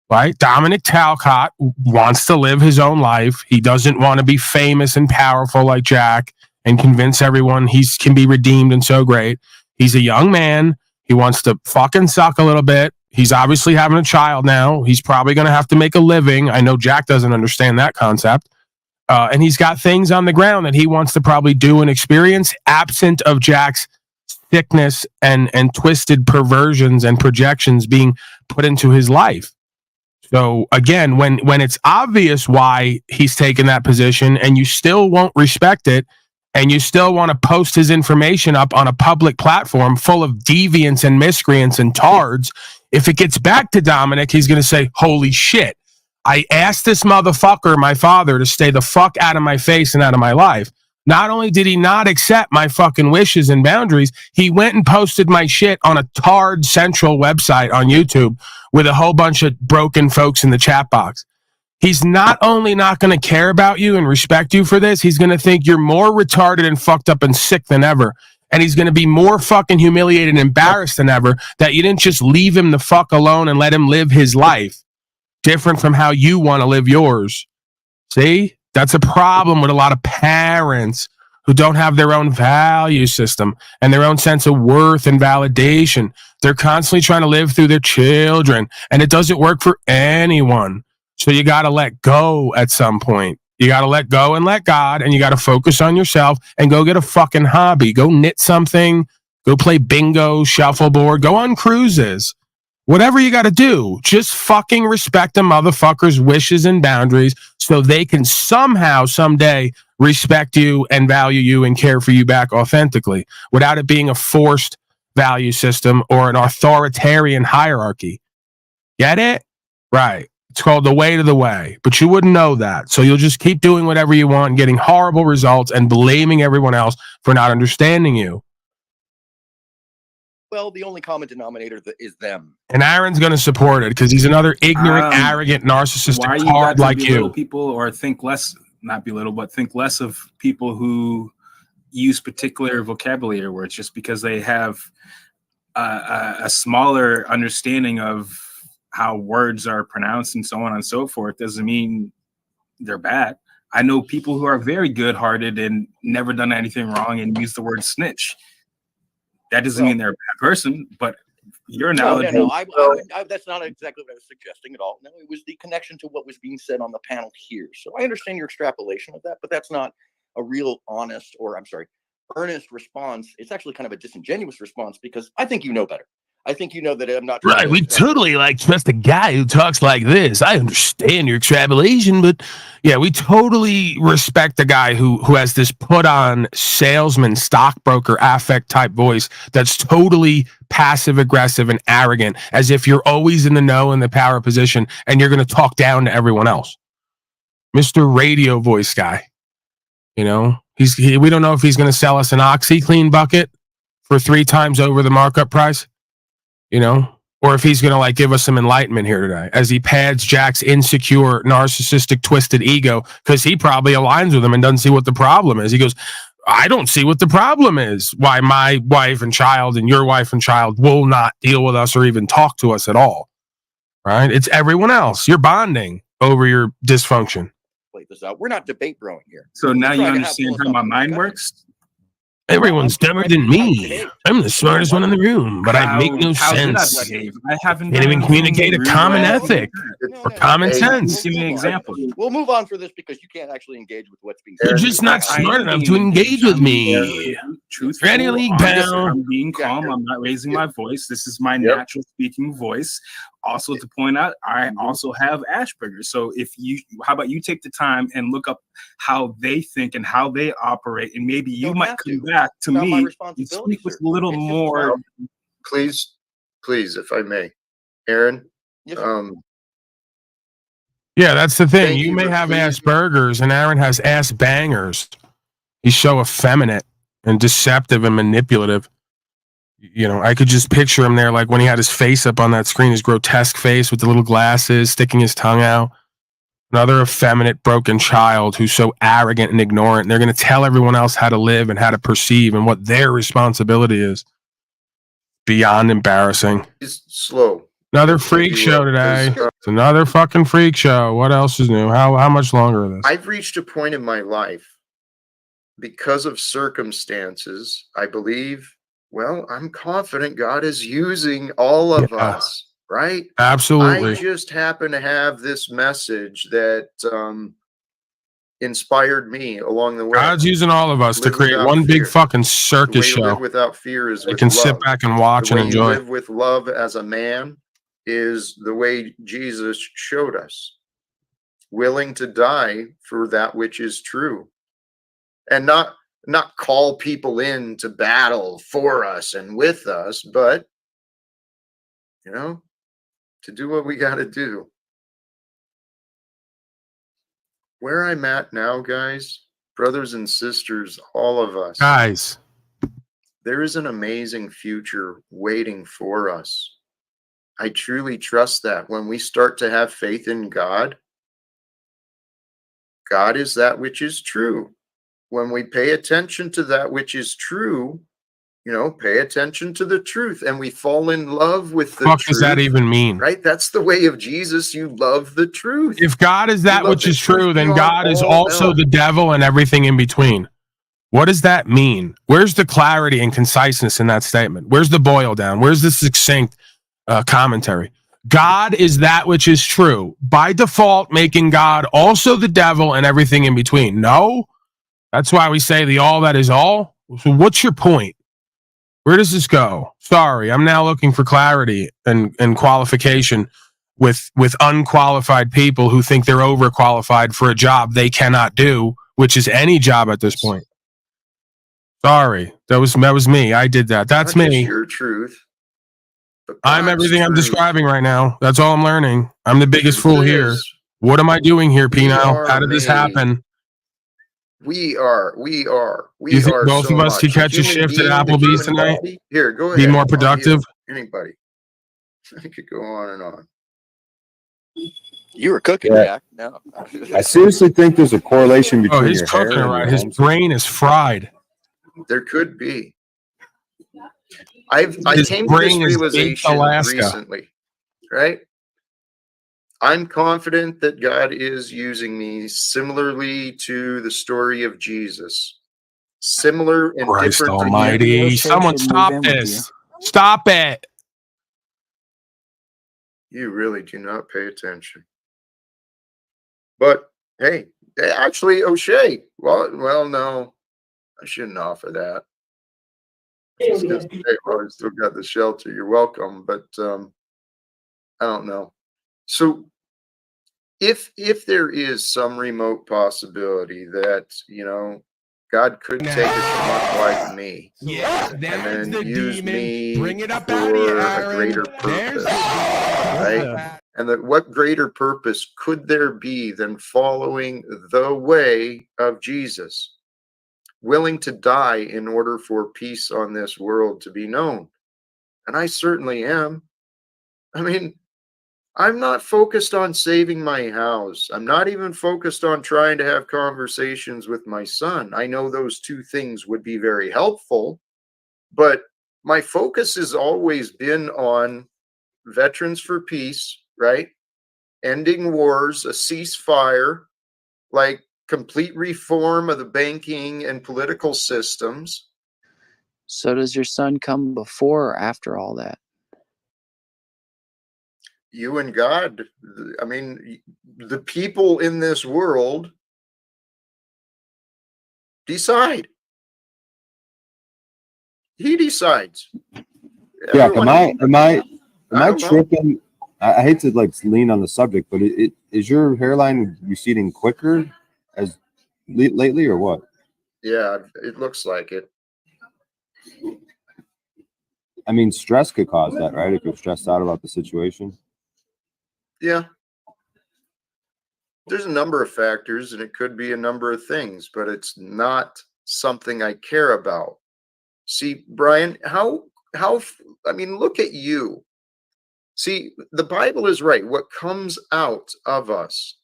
right? Dominic Talcott wants to live his own life. He doesn't want to be famous and powerful like Jack and convince everyone he can be redeemed and so great. He's a young man. He wants to fucking suck a little bit. He's obviously having a child now. He's probably going to have to make a living. I know Jack doesn't understand that concept. And he's got things on the ground that he wants to probably do and experience absent of Jack's sickness and twisted perversions and projections being put into his life. So again, when it's obvious why he's taken that position and you still won't respect it and you still want to post his information up on a public platform full of deviants and miscreants and tards, if it gets back to Dominic, he's going to say, holy shit, I asked this motherfucker, my father, to stay the fuck out of my face and out of my life. Not only did he not accept my fucking wishes and boundaries, he went and posted my shit on a Tard Central website on YouTube with a whole bunch of broken folks in the chat box. He's not only not going to care about you and respect you for this, he's going to think you're more retarded and fucked up and sick than ever. And he's going to be more fucking humiliated and embarrassed than ever that you didn't just leave him the fuck alone and let him live his life different from how you want to live yours. See? That's a problem with a lot of parents who don't have their own value system and their own sense of worth and validation. They're constantly trying to live through their children, and it doesn't work for anyone. So you got to let go at some point. You got to let go and let God, and you got to focus on yourself and go get a fucking hobby. Go knit something. Go play bingo, shuffleboard. Go on cruises. Whatever you got to do, just fucking respect the motherfucker's wishes and boundaries so they can somehow, someday, respect you and value you and care for you back authentically without it being a forced value system or an authoritarian hierarchy. Get it? Right. It's called the way to the way, but you wouldn't know that. So you'll just keep doing whatever you want, getting horrible results and blaming everyone else for not understanding you. Well, the only common denominator is them. And Aaron's going to support it because he's another ignorant, arrogant, narcissistic card like you. People or think less, not belittle, but think less of people who use particular vocabulary words just because they have a smaller understanding of how words are pronounced and so on and so forth doesn't mean they're bad. I know people who are very good-hearted and never done anything wrong and use the word snitch. That doesn't mean they're a bad person, but your analogy. No, that's not exactly what I was suggesting at all. No, it was the connection to what was being said on the panel here. So I understand your extrapolation of that, but that's not a real earnest response. It's actually kind of a disingenuous response because I think you know better. I think you know that I'm not. Right, we totally trust a guy who talks like this. I understand your extrapolation, but yeah, we totally respect the guy who has this put on salesman, stockbroker, affect type voice that's totally passive aggressive and arrogant, as if you're always in the know in the power position and you're going to talk down to everyone else. Mr. Radio voice guy, you know, we don't know if he's going to sell us an OxyClean bucket for 3 times over the markup price. You know, or if he's going to give us some enlightenment here today as he pads Jack's insecure, narcissistic, twisted ego, because he probably aligns with him and doesn't see what the problem is. He goes, I don't see what the problem is. Why my wife and child and your wife and child will not deal with us or even talk to us at all. Right? It's everyone else. You're bonding over your dysfunction. Wait this out. We're not debate throwing here. So now you understand how my mind works? Everyone's dumber than me. I'm the smartest one in the room, but I make no sense. I haven't even communicate a common ethic or common sense. Give me an example. We'll move on for this because you can't actually engage with what's being said. You're just not smart enough to engage with me. Ready, League pal. I'm being calm. I'm not raising my voice. This is my natural speaking voice. Also, to point out, I also have Asperger's. So how about you take the time and look up how they think and how they operate, and maybe you might come back to me and speak with a little more. Please, if I may, Aaron. Yeah, that's the thing. You may have Asperger's, and Aaron has ass bangers. He's so effeminate and deceptive and manipulative. You know, I could just picture him there, like when he had his face up on that screen, his grotesque face with the little glasses, sticking his tongue out. Another effeminate, broken child who's so arrogant and ignorant. And they're going to tell everyone else how to live and how to perceive and what their responsibility is. Beyond embarrassing. He's slow. Another freak show today. It's another fucking freak show. What else is new? How much longer is this? I've reached a point in my life because of circumstances. I believe, well, I'm confident God is using all of us, right? Absolutely. I just happen to have this message that inspired me along the way. God's using all of us to Live create without one big fear. fucking The circus way to live show. without fear is You with can love. sit back and watch The and way you enjoy. live with love as a man is the way Jesus showed us. Willing to die for that which is true. And not call people in to battle for us and with us, but, you know, to do what we got to do. Where I'm at now, guys, brothers and sisters, all of us. Guys. There is an amazing future waiting for us. I truly trust that when we start to have faith in God, God is that which is true. When we pay attention to that which is true, you know, pay attention to the truth, and we fall in love with the What truth. does that even mean? Right? That's the way of Jesus. You love the truth. If God is that love which the is truth true, then beyond God is all also else. the devil and everything in between. What does that mean? Where's the clarity and conciseness in that statement? Where's the boil down? Where's the succinct commentary? God is that which is true, by default, making God also the devil and everything in between. No, that's why we say the all that is all. So what's your point? Where does this go? Sorry, I'm now looking for clarity and qualification with unqualified people who think they're overqualified for a job they cannot do, which is any job at this point. Sorry, that was me. I did that. That's Not just me. your truth. But I'm God's everything I'm truth. describing right now. That's all I'm learning. I'm the biggest Truth fool here. is, What am I doing here, we Pino? are How did this made. happen? We are Do you think both so of us could much. A catch a human shift at being, the Applebee's human tonight? body. Here, go Be ahead. more I'll productive? yield. Anybody. I could go on and on. You were cooking, Yeah. Jack. No. I seriously think there's a correlation Oh, between he's your hair cooking it and your right. His homes. brain is fried. There could be. I His came to this brain is baked realization Alaska. recently, right? I'm confident that God is using me similarly to the story of Jesus. Similar and Christ different. almighty. Someone stop this. Stop it. You really do not pay attention. But hey, actually, O'Shea. Well, no, I shouldn't offer that. Because, hey, well, we still got the shelter. You're welcome, but I don't know. So, if there is some remote possibility that, you know, God could take a schmuck like me, and then use me for a greater purpose, right? And that what greater purpose could there be than following the way of Jesus, willing to die in order for peace on this world to be known? And I certainly am. I mean, I'm not focused on saving my house. I'm not even focused on trying to have conversations with my son. I know those two things would be very helpful, but my focus has always been on Veterans for Peace, right? Ending wars, a ceasefire, like complete reform of the banking and political systems. So does your son come before or after all that? You and God, I mean, the people in this world decide. He decides. Yeah, Everyone- am I don't know. tripping? I hate to like lean on the subject, but it is your hairline receding quicker as lately or what? Yeah, it looks like it. I mean, stress could cause that, right? If you're stressed out about the situation. Yeah. There's a number of factors, and it could be a number of things, but it's not something I care about. See, Brian, I mean, look at you. See, the Bible is right. What comes out of us,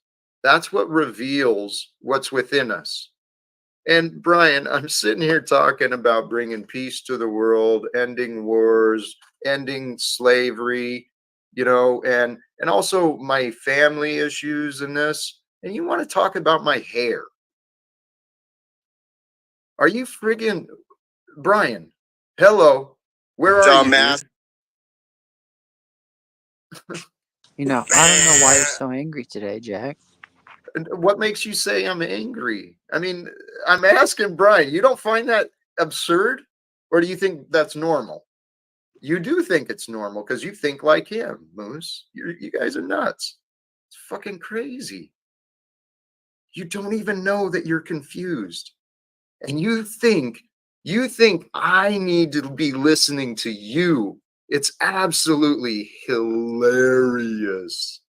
that's what reveals what's within us. And Brian, I'm sitting here talking about bringing peace to the world, ending wars, ending slavery, you know, and also my family issues in this. And you want to talk about my hair? Are you friggin' Brian? Hello, where are Dumbass. you? You know, I don't know why you're so angry today, Jack. And what makes you say I'm angry? I mean, I'm asking Brian. You don't find that absurd, or do you think that's normal? You do think it's normal because you think like him, Moose. You guys are nuts. It's fucking crazy. You don't even know that you're confused, and you think I need to be listening to you. It's absolutely hilarious.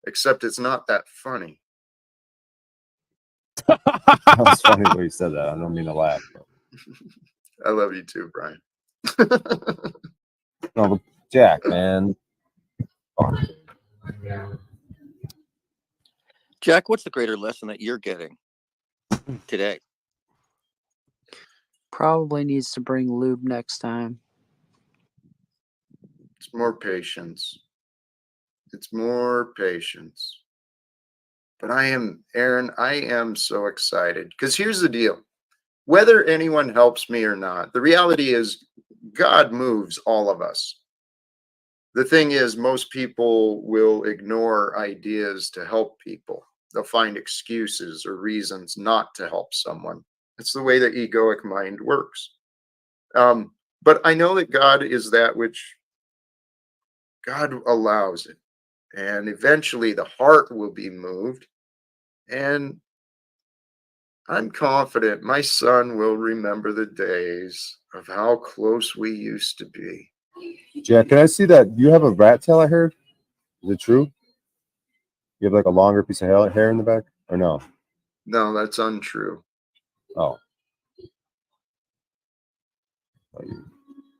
Except it's not that funny. That was funny the way you said that. I don't mean to laugh. But... I love you too, Brian. No, but Jack, man. Oh. Jack, what's the greater lesson that you're getting today? Probably needs to bring lube next time. It's more patience. It's more patience. But Aaron, I am so excited because here's the deal. Whether anyone helps me or not, the reality is God moves all of us. The thing is, most people will ignore ideas to help people. They'll find excuses or reasons not to help someone. It's the way the egoic mind works. But I know that God is that which God allows it. And eventually the heart will be moved. And I'm confident my son will remember the days of how close we used to be. Jack, can I see that? You have a rat tail, I heard. Is it true? You have like a longer piece of hair in the back? Or no? No, that's untrue. Oh.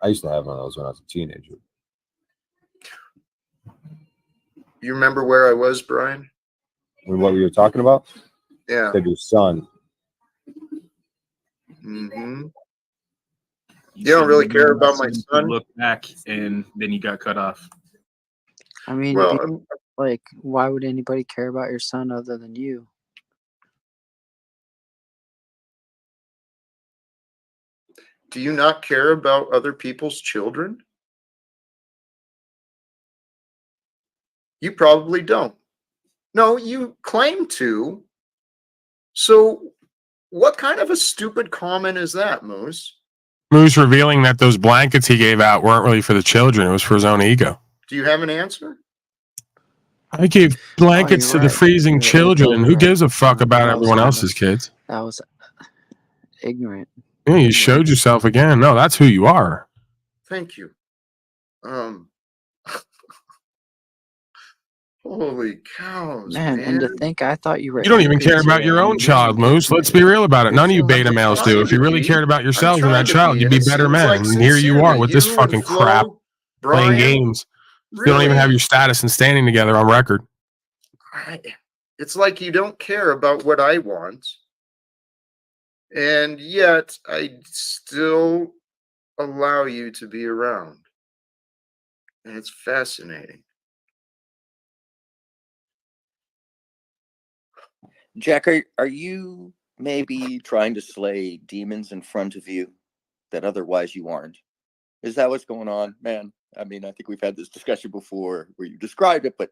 I used to have one of those when I was a teenager. You remember where I was, Brian? What we were talking about? Yeah. Said your son. Mm-hmm. You don't really care about my son? Look back, and then you got cut off. I mean, Well, like, why would anybody care about your son other than you? do you not care about other people's children? You probably don't. No, you claim to. So what kind of a stupid comment is that, Moose? Moose revealing that those blankets he gave out weren't really for the children. It was for his own ego. Do you have an answer? I gave blankets to the freezing children. Who gives a fuck about everyone else's kids? That was ignorant. Yeah, you showed yourself again. No, that's who you are. Thank you. Holy cows, Man, and to think I thought you were. You don't even angry care about today. your own child, Moose. Let's be real about it. None of you beta males do. If you really cared about yourselves and that child, you'd be better men. And here you are with this fucking crap, playing games. You don't even have your status and standing together on record. It's like you don't care about what I want, and yet I still allow you to be around. And it's fascinating. Jack, are you maybe trying to slay demons in front of you that otherwise you aren't? Is that what's going on, man? I mean, I think we've had this discussion before where you described it, but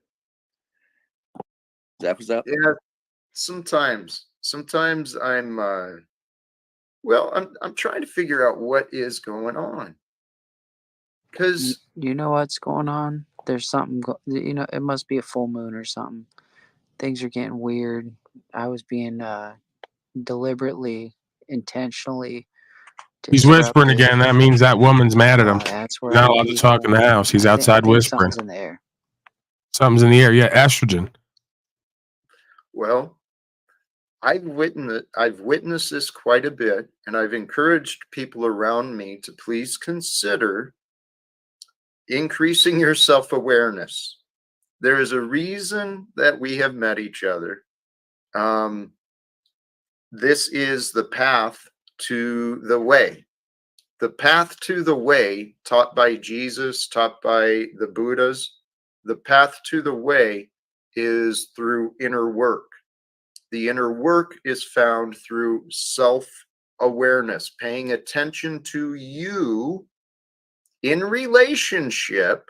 that was up. Yeah, sometimes I'm I'm trying to figure out what is going on. Because you know what's going on. There's something. It must be a full moon or something. Things are getting weird. I was being deliberately, intentionally. He's whispering again. That means that woman's mad at him. That's where He's not allowed to talk in the house. He's outside whispering. Something's in the air. Something's in the air. Yeah, estrogen. Well, I've witnessed this quite a bit, and I've encouraged people around me to please consider increasing your self-awareness. There is a reason that we have met each other. This is the path to the way. The path to the way taught by Jesus, taught by the Buddhas, the path to the way is through inner work. The inner work is found through self-awareness, paying attention to you in relationship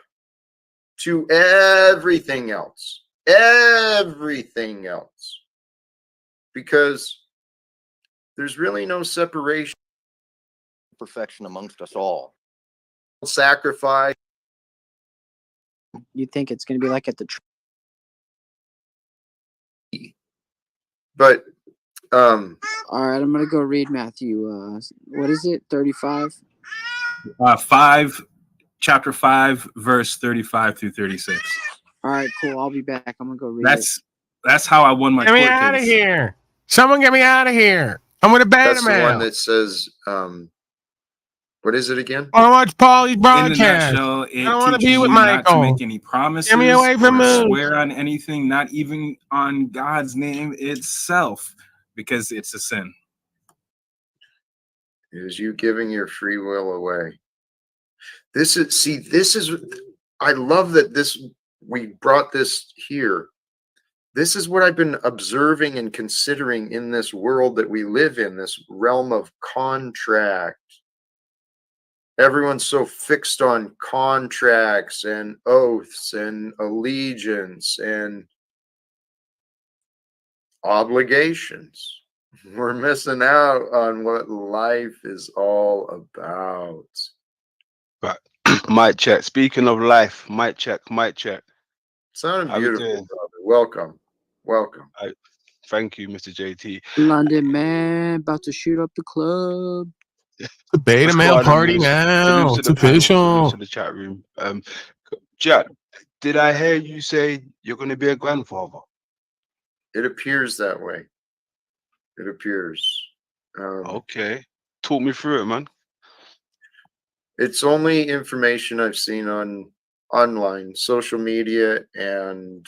to everything else. Everything else. Because there's really no separation. Perfection amongst us all. Sacrifice. You think it's going to be like at the But all right, I'm gonna go read Matthew. What is it? 35. Chapter 5, verse 35 through 36. All right, cool. I'll be back. I'm gonna go read it. That's how I won my Get me court out of case. here! Someone get me out of here! I'm with a beta that's the one man. that says, what is it again? I want to watch Paulie's In a broadcast. nutshell, I it don't want to teaches be with you not to Michael. make any promises Get me away from or Moon. swear on anything, not even on God's name itself, because it's a sin. It is you giving your free will away. This is, I love that we brought this here. This is what I've been observing and considering in this world that we live in, this realm of contract. Everyone's so fixed on contracts and oaths and allegiance and obligations. We're missing out on what life is all about. But mic check. Speaking of life, mic check, mic check. Sounding How we beautiful, doing? brother. Welcome. Welcome. Thank you, Mr. JT. London man about to shoot up the club. The beta What's male going on, party Liz? now. Salute It's to the panel. Salute official. to the chat room. Jack, did I hear you say you're going to be a grandfather? It appears that way. It appears. Okay. Talk me through it, man. It's only information I've seen on online, social media, and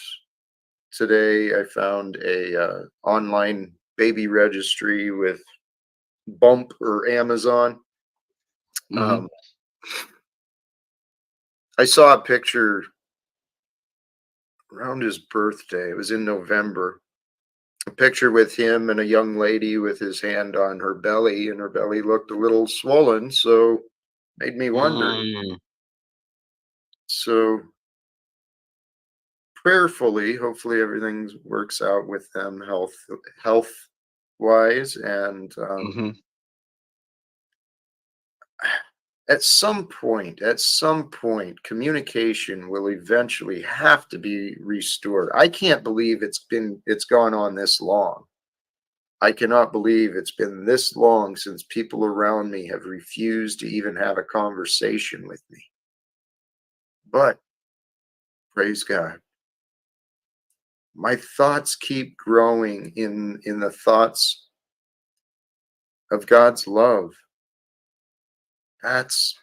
today I found a online baby registry with Bump or Amazon. I saw a picture around his birthday. It was in November. A picture with him and a young lady with his hand on her belly, and her belly looked a little swollen, so made me wonder. So prayerfully, hopefully everything works out with them health wise, and at some point, communication will eventually have to be restored. I can't believe it's gone on this long. I cannot believe it's been this long since people around me have refused to even have a conversation with me. But praise God, my thoughts keep growing in the thoughts of God's love. That's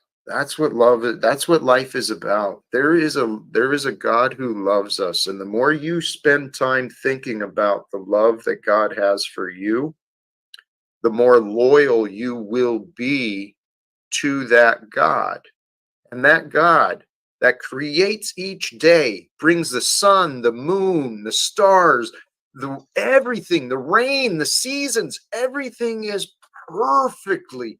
what love is. That's what life is about. There is a God who loves us, and the more you spend time thinking about the love that God has for you, the more loyal you will be to that God. And that God that creates each day, brings the sun, the moon, the stars, everything, the rain, the seasons, everything is perfectly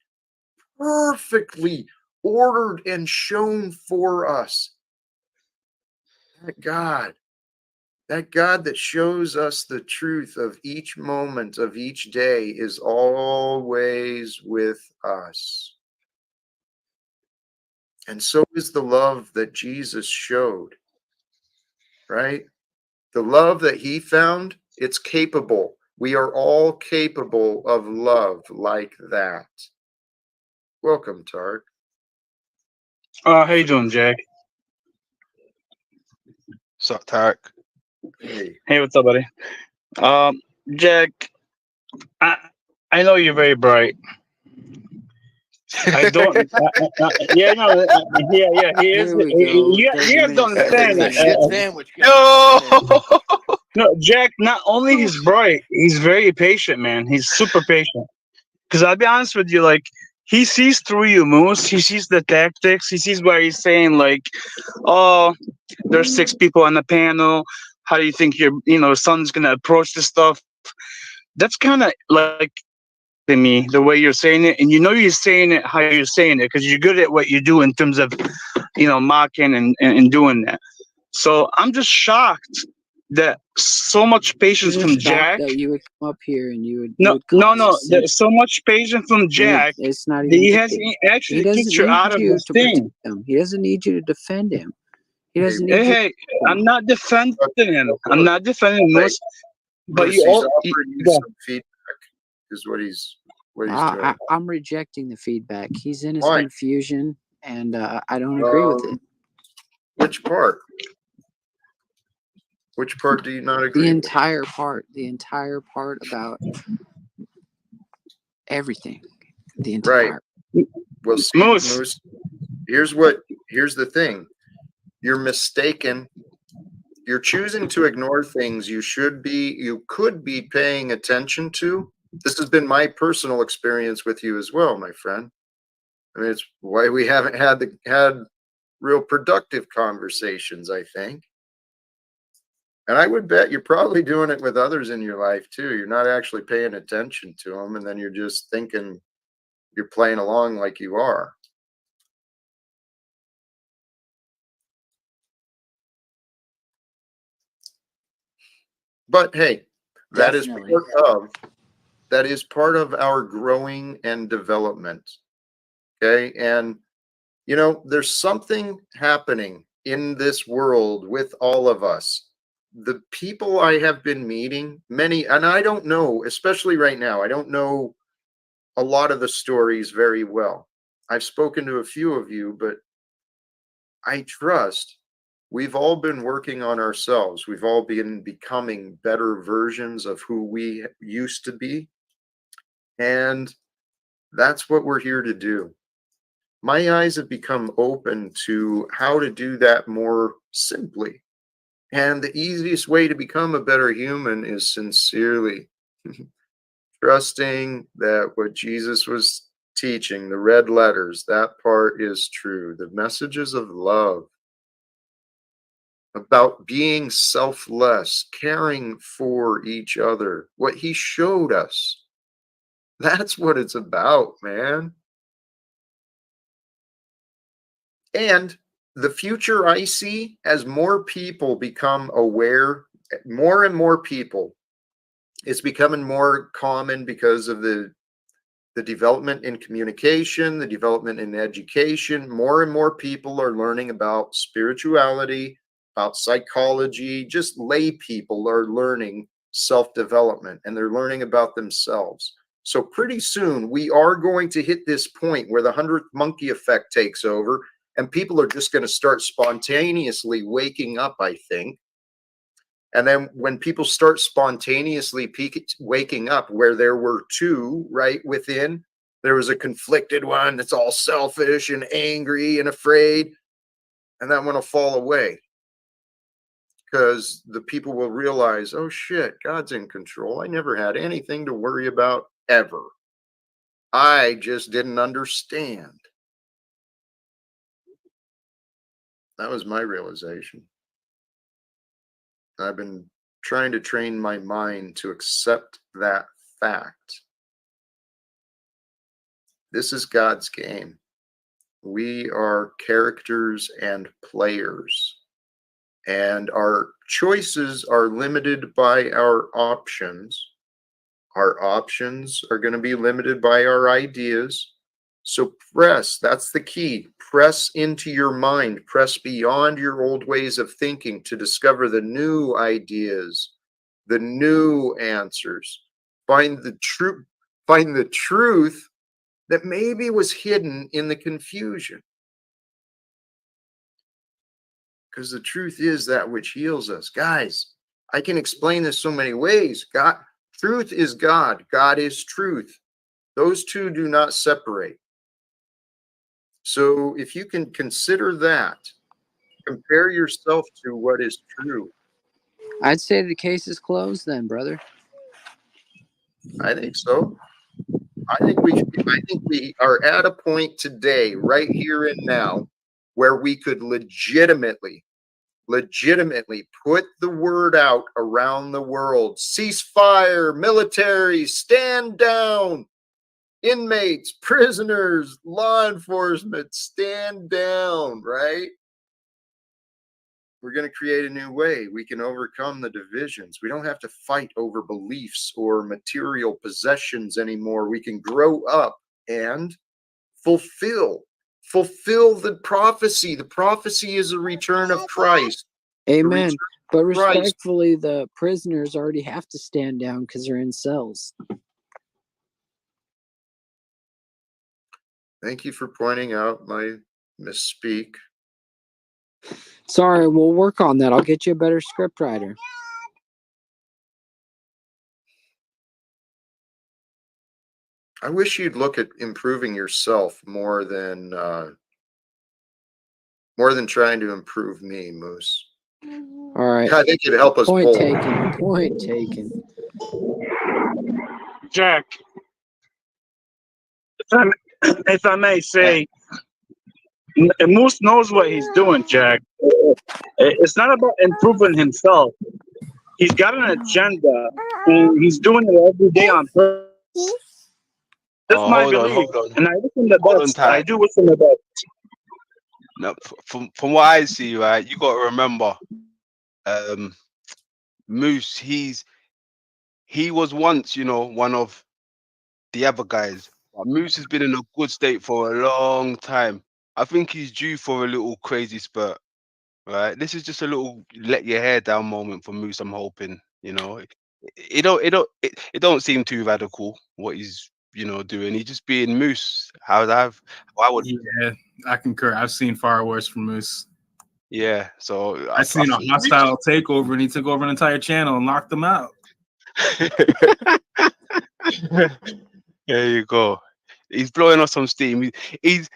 ordered and shown for us. That God that shows us the truth of each moment of each day is always with us. And so is the love that Jesus showed, right? The love that he found, it's capable. We are all capable of love like that. Welcome, Tark. How you doing, Jack? What's up, Tarek? Hey, what's up, buddy? Jack, I know you're very bright. I don't. Yeah, no, yeah, he is. You guys don't understand. No, Jack. Not only he's bright, he's very patient, man. He's super patient. Because I'll be honest with you, like he sees through you, Moose. He sees the tactics. He sees where he's saying, like, "Oh, there's 6 people on the panel. How do you think your son's gonna approach this stuff? That's kind of like to me the way you're saying it, and you're saying it how you're saying it because you're good at what you do in terms of mocking and doing that. So I'm just shocked that so much patience from Jack. That you would come up here and you would. No. There's so much patience from Jack. It's not that even. he hasn't actually kicked you out of this thing. He doesn't need you to defend him. He doesn't need. Hey, I'm not defending him. I'm not defending him. But He's offering you some feedback. Is what he's doing. I'm rejecting the feedback. He's in his Why? confusion, and I don't agree with it. Which part? Which part do you not agree? The entire part about everything. The entire. Right. Well, see, Moose, here's the thing. You're mistaken. You're choosing to ignore things you could be paying attention to. This has been my personal experience with you as well, my friend. I mean, it's why we haven't had real productive conversations, I think. And I would bet you're probably doing it with others in your life too. You're not actually paying attention to them, and then you're just thinking you're playing along like you are. But hey, that is part of our growing and development. Okay. And, there's something happening in this world with all of us. The people I have been meeting, many, and I don't know, especially right now, I don't know a lot of the stories very well. I've spoken to a few of you, but I trust we've all been working on ourselves. We've all been becoming better versions of who we used to be. And that's what we're here to do. My eyes have become open to how to do that more simply. And the easiest way to become a better human is sincerely trusting that what Jesus was teaching, the red letters, that part is true. The messages of love, about being selfless, caring for each other, what he showed us. That's what it's about, man. And the future I see, as more people become aware, more and more people, it's becoming more common because of the development in communication, the development in education. More and more people are learning about spirituality, about psychology. Just lay people are learning self-development, and they're learning about themselves. So pretty soon we are going to hit this point where the 100th monkey effect takes over, and people are just going to start spontaneously waking up, I think. And then when people start spontaneously waking up, where there were two right within, there was a conflicted one that's all selfish and angry and afraid, and that one will fall away. Because the people will realize, oh shit, God's in control. I never had anything to worry about ever. I just didn't understand. That was my realization. I've been trying to train my mind to accept that fact. This is God's game. We are characters and players. And our choices are limited by our options. Our options are going to be limited by our ideas. So press, that's the key. Press into your mind. Press beyond your old ways of thinking to discover the new ideas, the new answers. Find the truth that maybe was hidden in the confusion. Because the truth is that which heals us. Guys, I can explain this so many ways. Truth is God. God is truth. Those two do not separate. So if you can consider that, compare yourself to what is true. I'd say the case is closed then, brother. I think so. I think we are at a point today, right here and now, where we could legitimately legitimately put the word out around the world. Ceasefire, military, stand down. Inmates, prisoners, law enforcement, stand down, right? We're going to create a new way. We can overcome the divisions. We don't have to fight over beliefs or material possessions anymore. We can grow up and fulfill the prophecy. The prophecy is a return of Christ. Amen. But Christ. respectfully, the prisoners already have to stand down because they're in cells. Thank you for pointing out my misspeak. Sorry, we'll work on that. I'll get you a better script writer. I wish you'd look at improving yourself more than trying to improve me, Moose. All right. I think it'd help us Point both. taken. Point taken. Jack, if I may say, Moose knows what he's doing, Jack. It's not about improving himself. He's got an agenda, and he's doing it every day on purpose. That's my Hold on, belief, hold on. and I wish him the Hold on best. tight. I do wish him the best. No, from what I see, right, you got to remember, Moose, he was once, you know, one of the other guys. But Moose has been in a good state for a long time. I think he's due for a little crazy spurt, right? This is just a little let your hair down moment for Moose. I'm hoping, you know, it don't seem too radical what he's, you know, doing. He's just being Moose. I would. Yeah, I concur. I've seen far worse from Moose. Yeah, so I seen a hostile takeover, and he took over an entire channel and locked them out. There you go. He's blowing off some steam. He's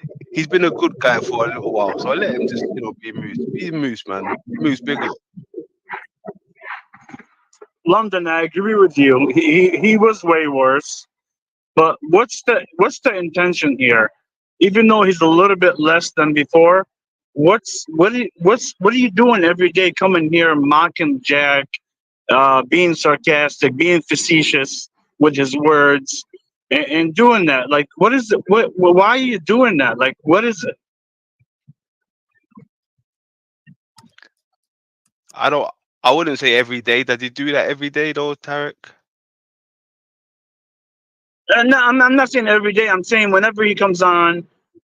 been a good guy for a little while, so I let him just, you know, be Moose. Be Moose, man. Moose, big up. London, I agree with you. He was way worse. But what's the intention here? Even though he's a little bit less than before, what are you doing every day? Coming here, mocking Jack, being sarcastic, being facetious with his words, and doing that. Like, what is it? Why are you doing that? Like, what is it? I wouldn't say every day. Does he do that every day though, Tarek? No, I'm not saying every day. I'm saying whenever he comes on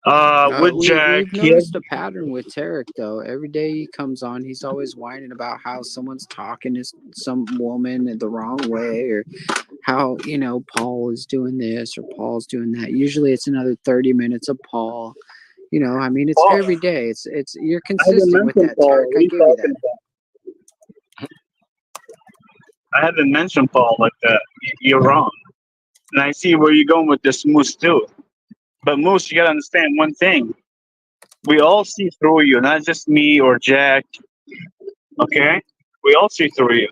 with Jack. We've noticed a pattern with Tarek, though. Every day he comes on, he's always whining about how someone's talking to some woman in the wrong way, or how, you know, Paul is doing this or Paul's doing that. Usually it's another 30 minutes of Paul. You know, I mean, it's every day. It's you're consistent with that, Tarek. I give you that. I haven't mentioned Paul like that. You're wrong. And I see where you're going with this, Moose, too. But Moose, you gotta understand one thing. We all see through you, not just me or Jack. Okay? We all see through you.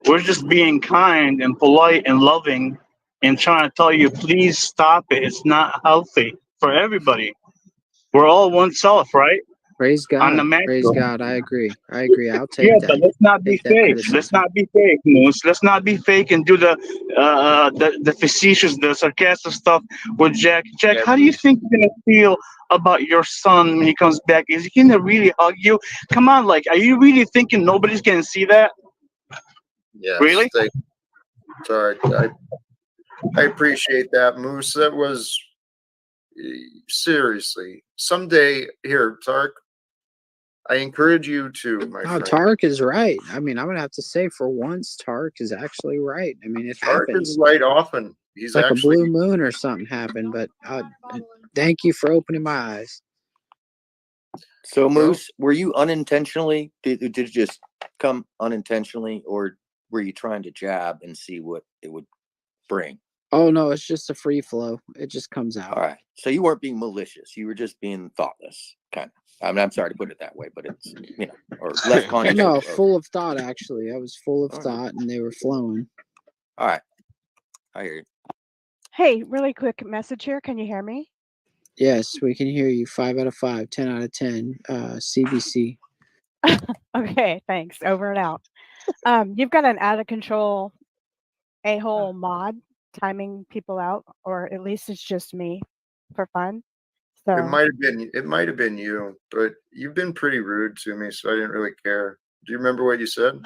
We're just being kind and polite and loving and trying to tell you, please stop it. It's not healthy for everybody. We're all one self, right? Praise God. On the Praise God. I agree. I'll take Yeah, that. but let's not be Take that fake. criticism. Let's not be fake, Moose. Let's not be fake and do the facetious, the sarcastic stuff with Jack. Jack, Yeah, how do you think you're gonna feel about your son when he comes back? Is he gonna really hug you? Come on, like, are you really thinking nobody's gonna see that? Yes. Really? Sorry. I appreciate that, Moose. That was seriously. Someday, here, Tark, I encourage you to, my friend. Tarek is right. I mean, I'm gonna have to say, for once, Tarek is actually right. I mean, it Tark happens. is right often. He's It's like actually a blue moon or something happened. But thank you for opening my eyes. So, Moose, were you unintentionally? Did it just come unintentionally, or were you trying to jab and see what it would bring? Oh no, it's just a free flow. It just comes out. All right. So you weren't being malicious. You were just being thoughtless, kind of. I mean, I'm sorry to put it that way, but it's, you know, or less conscious. No, full of thought. Actually, I was full of thought, and they were flowing. All right, I hear you. Hey, really quick message here. Can you hear me? Yes, we can hear you. 5 out of 5, 10 out of 10. CBC. Okay, thanks. Over and out. You've got an out of control a-hole mod timing people out, or at least it's just me for fun. It So might have been you, but you've been pretty rude to me, so I didn't really care. Do you remember what you said?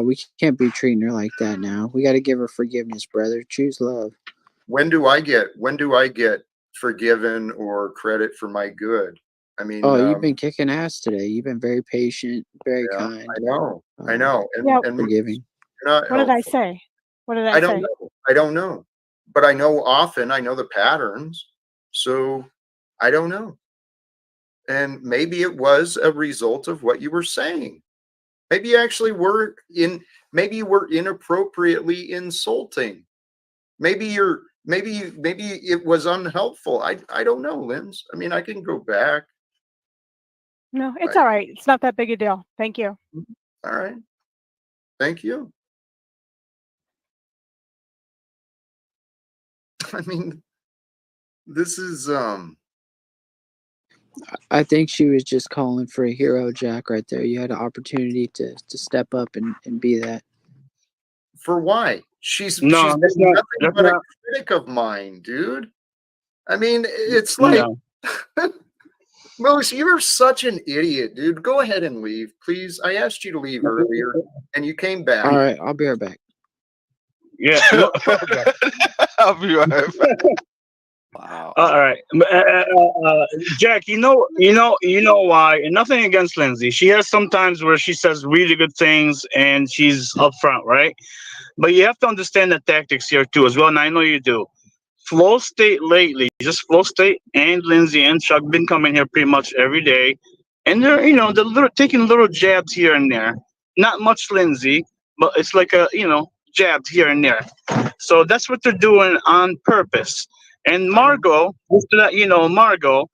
We can't be treating her like that now. We got to give her forgiveness, brother. Choose love. When do I get forgiven or credit for my good? I mean, Oh, you've been kicking ass today. You've been very patient, very yeah, kind. I know, and Yeah. Forgiving. you're not What did I helpful. say? What did I I don't say? know. I don't know, but I know I know the patterns, so I don't know. And maybe it was a result of what you were saying. Maybe you actually were maybe you were inappropriately insulting. Maybe it was unhelpful. I don't know, Linz. I mean, I can go back. No, it's all right. It's not that big a deal. Thank you. All right. Thank you. I mean, this is I think she was just calling for a hero, Jack, right there. You had an opportunity to step up and be that. for why? She's No, been that's nothing not. but a critic of mine, dude. I mean, it's like No. Moose, you're such an idiot, dude. Go ahead and leave, please. I asked you to leave earlier, and you came back. All right, I'll be right back. Yeah. I'll be right back. Wow. All right, Jack. You know why. And nothing against Lindsay. She has some times where she says really good things and she's upfront, right? But you have to understand the tactics here too, as well. And I know you do. Flow State lately, just Flow State and Lindsay and Chuck been coming here pretty much every day, and they're they're taking little jabs here and there. Not much Lindsay, but it's like a jabs here and there. So that's what they're doing on purpose. And Margot, just to let Margot,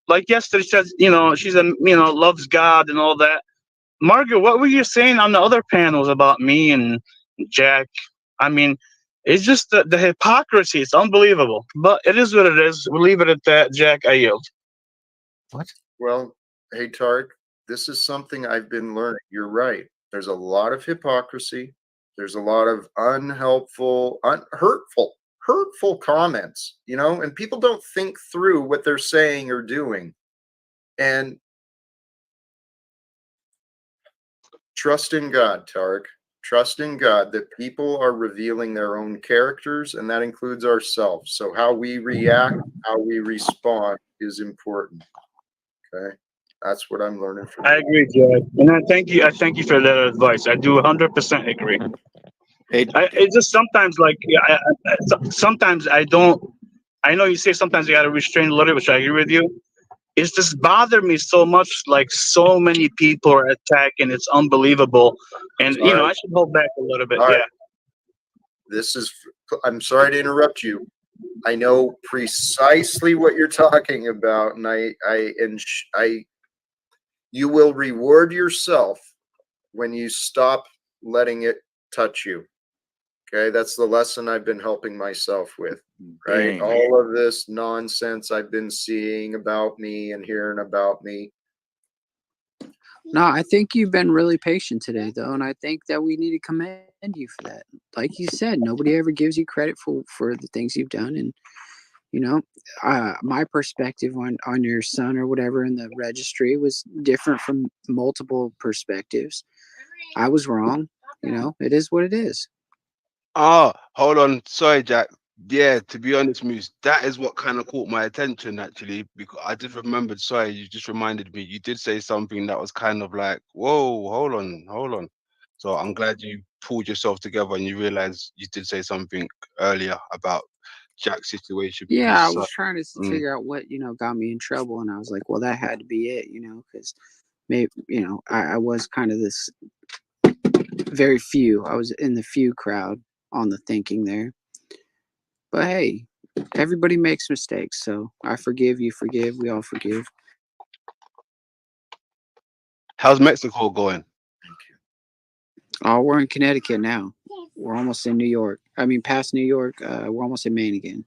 like yesterday says, she's loves God and all that. Margaret, what were you saying on the other panels about me and Jack? I mean, it's just the hypocrisy. It's unbelievable. But it is what it is. We'll leave it at that. Jack, I yield. What? Well, hey, Tark, this is something I've been learning. You're right. There's a lot of hypocrisy. There's a lot of unhelpful, hurtful comments, and people don't think through what they're saying or doing. And trust in God, Tark. Trust in God that people are revealing their own characters, and that includes ourselves. So how we react, how we respond is important. Okay? That's what I'm learning from I agree, Jack. And I thank you. I thank you for that advice. I do 100% agree. It's just sometimes sometimes I don't. I know you say sometimes you got to restrain a little, which I agree with you. It's just bothered me so much. Like so many people are attacking. It's unbelievable. And All right. I should hold back a little bit. All Yeah. right. I'm sorry to interrupt you. I know precisely what you're talking about, and you will reward yourself when you stop letting it touch you. Okay, that's the lesson I've been helping myself with, right? Dang. All of this nonsense I've been seeing about me and hearing about me. No, I think you've been really patient today, though, and I think that we need to commend you for that. Like you said, nobody ever gives you credit for the things you've done, and my perspective on your son or whatever in the registry was different from multiple perspectives. I was wrong. It is what it is. Oh, hold on. Sorry, Jack. Yeah, to be honest, Moose, that is what kind of caught my attention actually, because I just remembered. Sorry, you just reminded me. You did say something that was kind of like, "Whoa, hold on." So I'm glad you pulled yourself together and you realized you did say something earlier about Jack's situation. with Yeah, I his son. was trying to figure out what got me in trouble, and I was like, well, that had to be it, because maybe I was kind of this very few. I was in the few crowd on the thinking there. But hey, everybody makes mistakes, so I forgive, you forgive, we all forgive. How's Mexico going? Oh, we're in Connecticut now. We're almost in New York. I mean, past New York. We're almost in Maine again.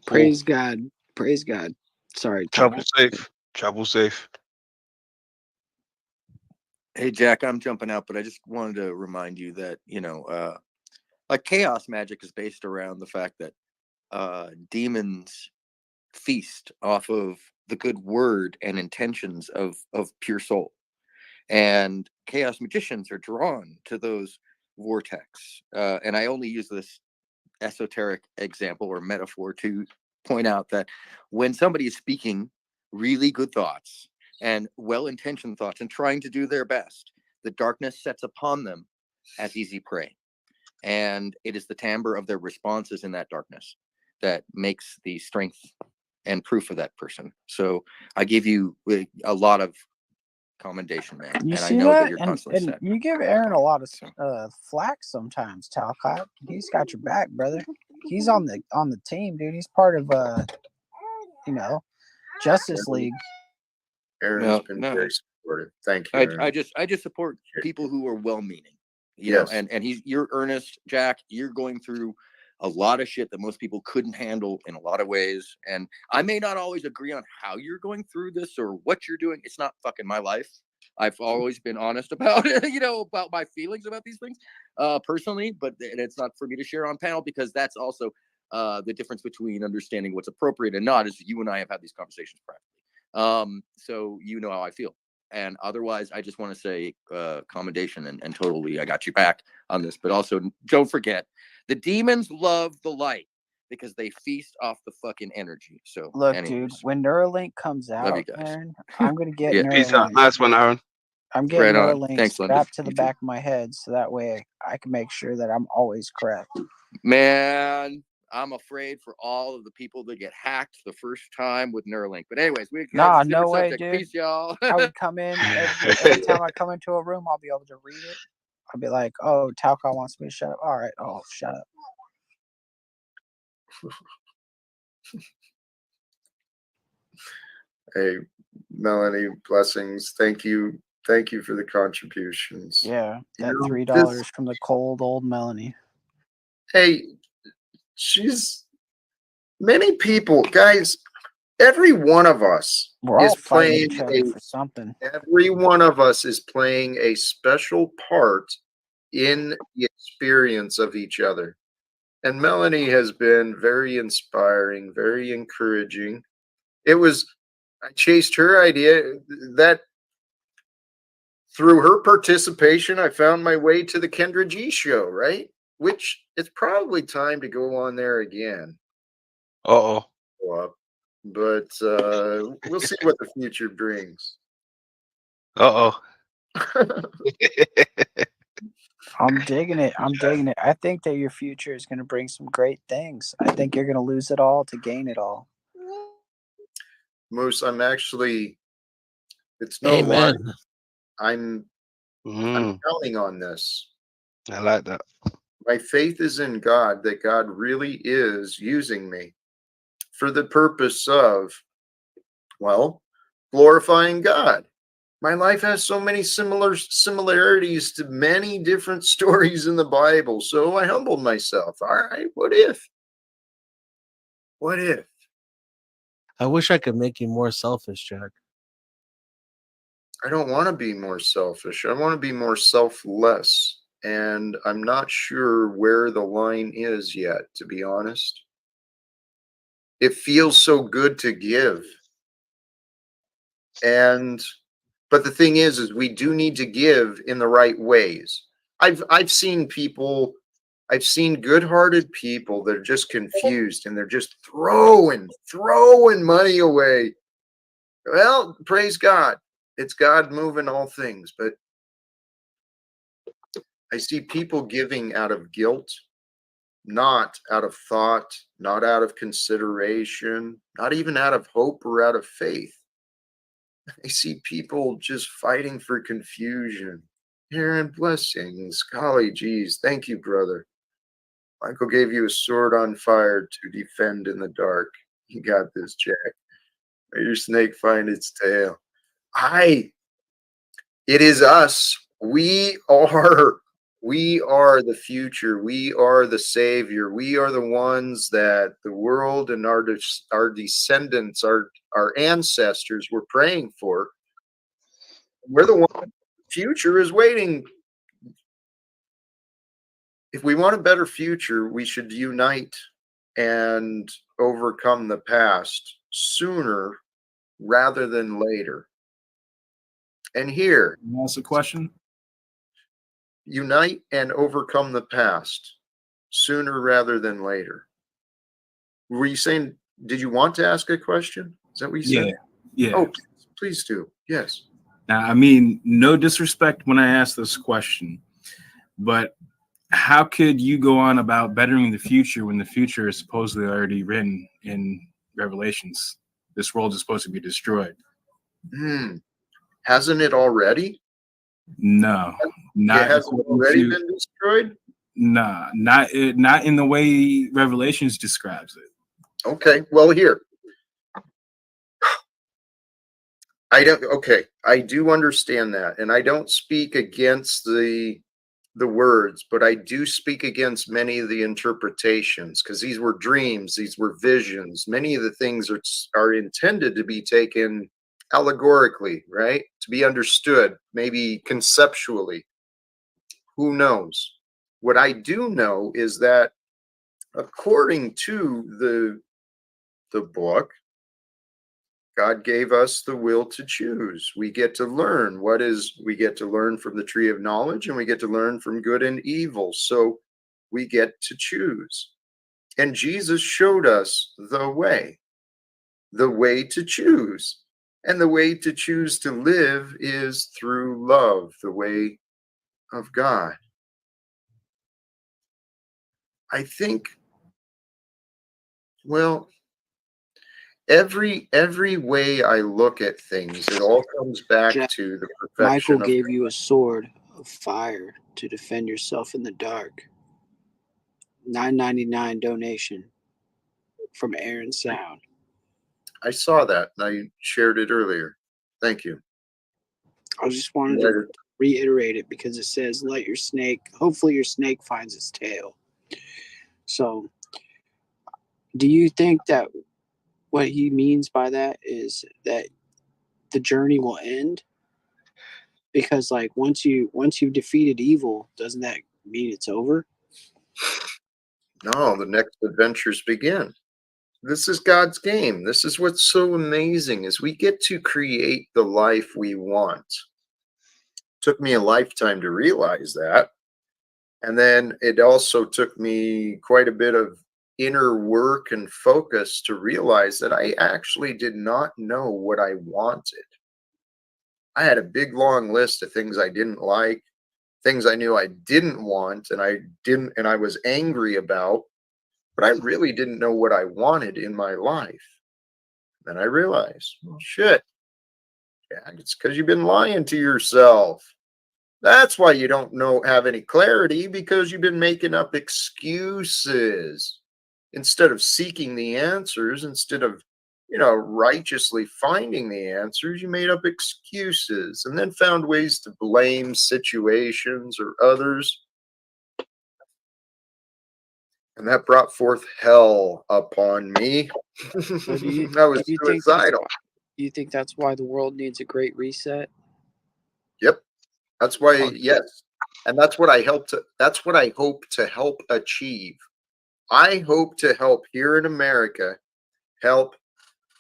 Cool. Praise God. Praise God. Sorry. Travel safe. Travel safe. Hey Jack, I'm jumping out, but I just wanted to remind you that like chaos magic is based around the fact that demons feast off of the good word and intentions of pure soul, and chaos magicians are drawn to those vortex. And I only use this esoteric example or metaphor to point out that when somebody is speaking really good thoughts and well-intentioned thoughts and trying to do their best, the darkness sets upon them as easy prey. And it is the timbre of their responses in that darkness that makes the strength and proof of that person. So I give you a lot of commendation, man. You And see I know that that? you're And constantly set. you give Aaron a lot of flack sometimes, TONiGHT. He's got your back, brother. He's on the team, dude. He's part of Justice League. Aaron's been very supportive. Thank you, Aaron. I just support people who are well-meaning, you know, and you're earnest, Jack. You're going through a lot of shit that most people couldn't handle in a lot of ways. And I may not always agree on how you're going through this or what you're doing. It's not fucking my life. I've always been honest about it, about my feelings about these things, personally, but it's not for me to share on panel, because that's also the difference between understanding what's appropriate and not, is you and I have had these conversations privately. So you know how I feel. And otherwise, I just want to say commendation and totally, I got you back on this. But also, don't forget, the demons love the light because they feast off the fucking energy. So Look, anyways, dude, when Neuralink comes love out, you guys. Aaron, I'm gonna get Yeah. Peace out. Neuralink. Nice one, Aaron. I'm getting Right on. Neuralink Thanks, London. strapped to the back of my head, so that way I can make sure that I'm always correct. Man, I'm afraid for all of the people that get hacked the first time with Neuralink. But anyways, Nah, that's a no different way, subject. dude. Peace, y'all. I would come in every time I come into a room, I'll be able to read it. I'll be like, "Oh, TONiGHT wants me to shut up." All right. Oh, shut up. Hey, Melanie, blessings. Thank you for the contributions. Yeah, that You know, $3 from the cold old Melanie. Hey, many people, guys. Every one of us We're all is fighting playing each other for something. Every one of us is playing a special part in the experience of each other. And Melanie has been very inspiring, very encouraging. I chased her idea that through her participation, I found my way to the Kendra G show, right? Which it's probably time to go on there again. Uh-oh. But we'll see what the future brings. Uh-oh. I'm digging it. I'm digging it. I think that your future is going to bring some great things. I think you're going to lose it all to gain it all. Moose, it's no Amen. lie. I'm counting on this. I like that. My faith is in God, that God really is using me for the purpose of, well, glorifying God. My life has so many similarities to many different stories in the Bible. So I humbled myself. All right, what if? What if? I wish I could make you more selfish, Jack. I don't want to be more selfish. I want to be more selfless. And I'm not sure where the line is yet, to be honest. It feels so good to give. But the thing is we do need to give in the right ways. I've seen good-hearted people that are just confused and they're just throwing money away. Well, praise God. It's God moving all things, but I see people giving out of guilt, not out of thought, not out of consideration, not even out of hope or out of faith. I see people just fighting for confusion. Aaron, blessings. Golly geez, thank you, brother. Michael gave you a sword on fire to defend in the dark. You got this, Jack. May your snake find its tail. It is us. We are We are the future. We are the savior. We are the ones that the world and our descendants, our ancestors were praying for. We're the one. Future is waiting. If we want a better future, we should unite and overcome the past sooner rather than later. And here, That's a question. Unite and overcome the past sooner rather than later. Were you saying, did you want to ask a question? Is that what you said? Yeah. Oh, please do. Yes. Now, I mean, no disrespect when I ask this question, but how could you go on about bettering the future when the future is supposedly already written in Revelations? This world is supposed to be destroyed. Hasn't it already? No, not It hasn't already been destroyed? Nah, not in the way Revelations describes it. Okay, well, here. I do understand that, and I don't speak against the words, but I do speak against many of the interpretations, because these were dreams, these were visions. Many of the things are intended to be taken allegorically, right? To be understood, maybe conceptually. Who knows? What I do know is that according to the book, God gave us the will to choose. We get to learn we get to learn from the tree of knowledge, and we get to learn from good and evil. So we get to choose. And Jesus showed us the way to choose. And the way to choose to live is through love, the way of God. I think, well, every way I look at things, it all comes back to the perfection Michael of gave you a sword of fire to defend yourself in the dark. $9.99 donation from Aaron Sound. I saw that and I shared it earlier. Thank you. I just wanted to reiterate it because it says, let your snake, hopefully your snake finds its tail. So do you think that what he means by that is that the journey will end? Because like once you've defeated evil, doesn't that mean it's over? No, the next adventures begin. This is God's game. This is what's so amazing, is we get to create the life we want. Took me a lifetime to realize that. And then it also took me quite a bit of inner work and focus to realize that I actually did not know what I wanted. I had a big long list of things I didn't like, things I knew I didn't want, and I was angry about, but I really didn't know what I wanted in my life. Then I realized, well, shit, yeah, it's because you've been lying to yourself. That's why you don't have any clarity, because you've been making up excuses instead of seeking the answers. Instead of righteously finding the answers, you made up excuses and then found ways to blame situations or others. And that brought forth hell upon me. So I was suicidal. Do you think that's why the world needs a great reset? Yep. That's why, yes. And that's what I hope to help achieve. I hope to help here in America, help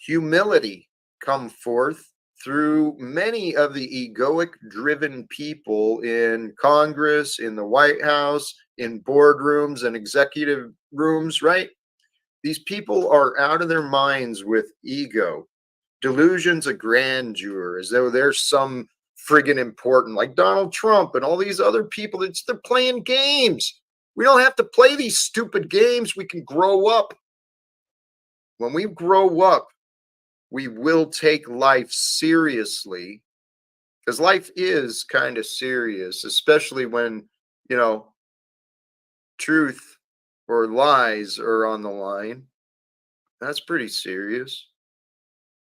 humility come forth through many of the egoic driven people in Congress, in the White House, in boardrooms and executive rooms, right? These people are out of their minds with ego, delusions of grandeur, as though they're some friggin' important, like Donald Trump and all these other people. They're playing games. We don't have to play these stupid games. We can grow up. When we grow up, we will take life seriously, because life is kind of serious, especially when, truth or lies are on the line. That's pretty serious,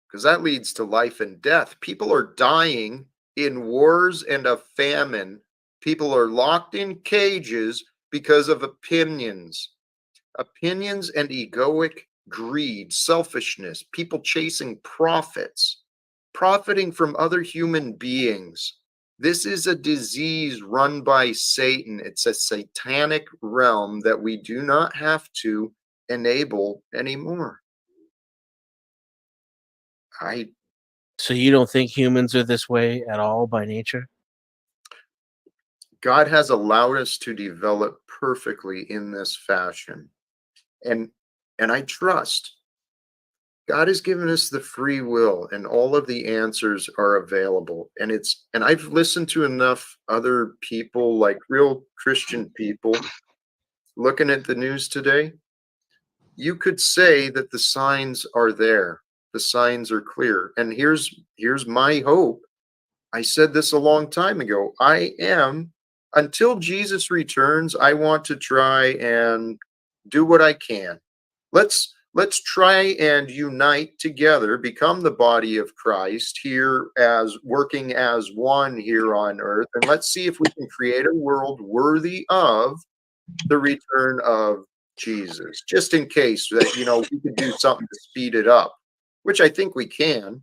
because that leads to life and death. People are dying in wars and a famine. People are locked in cages because of opinions and egoic greed, selfishness, people chasing profits, profiting from other human beings. This is a disease run by Satan. It's a satanic realm that we do not have to enable anymore. So you don't think humans are this way at all by nature? God has allowed us to develop perfectly in this fashion. And I trust God has given us the free will, and all of the answers are available. And I've listened to enough other people, like real Christian people, looking at the news today. You could say that the signs are there. The signs are clear. And here's my hope. I said this a long time ago. Until Jesus returns, I want to try and do what I can. Let's try and unite together, become the body of Christ here, as working as one here on earth, and let's see if we can create a world worthy of the return of Jesus. Just in case that we could do something to speed it up, which I think we can,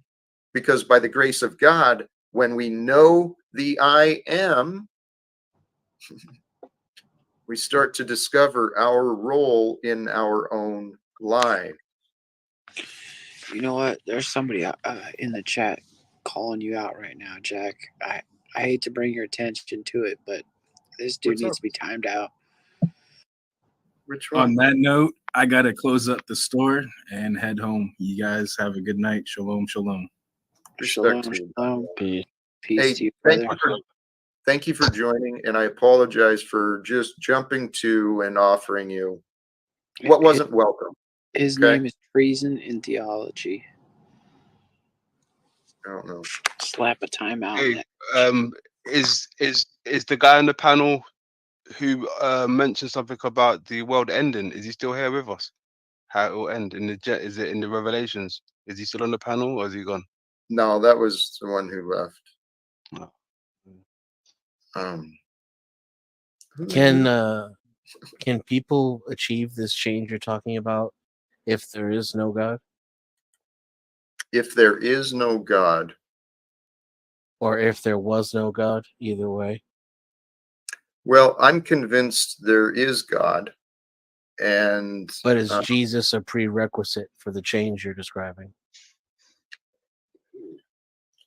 because by the grace of God, when we know the I am, we start to discover our role in our own life. You know what? There's somebody in the chat calling you out right now, Jack. I hate to bring your attention to it, but this dude needs to be timed out. Which one? On that note, I got to close up the store and head home. You guys have a good night. Shalom, shalom. Shalom, shalom. Peace Hey, to you, brother. thank you for joining, and I apologize for just jumping to and offering you what wasn't welcome. His name is Treason in Theology. I don't know. Slap a timeout. Hey, is the guy on the panel who mentioned something about the world ending? Is he still here with us? How it will end in the jet? Is it in the Revelations? Is he still on the panel, or is he gone? No, that was the one who left. Can people achieve this change you're talking about if there is no God? If there is no God, or if there was no God, either way. Well, I'm convinced there is God, but is Jesus a prerequisite for the change you're describing?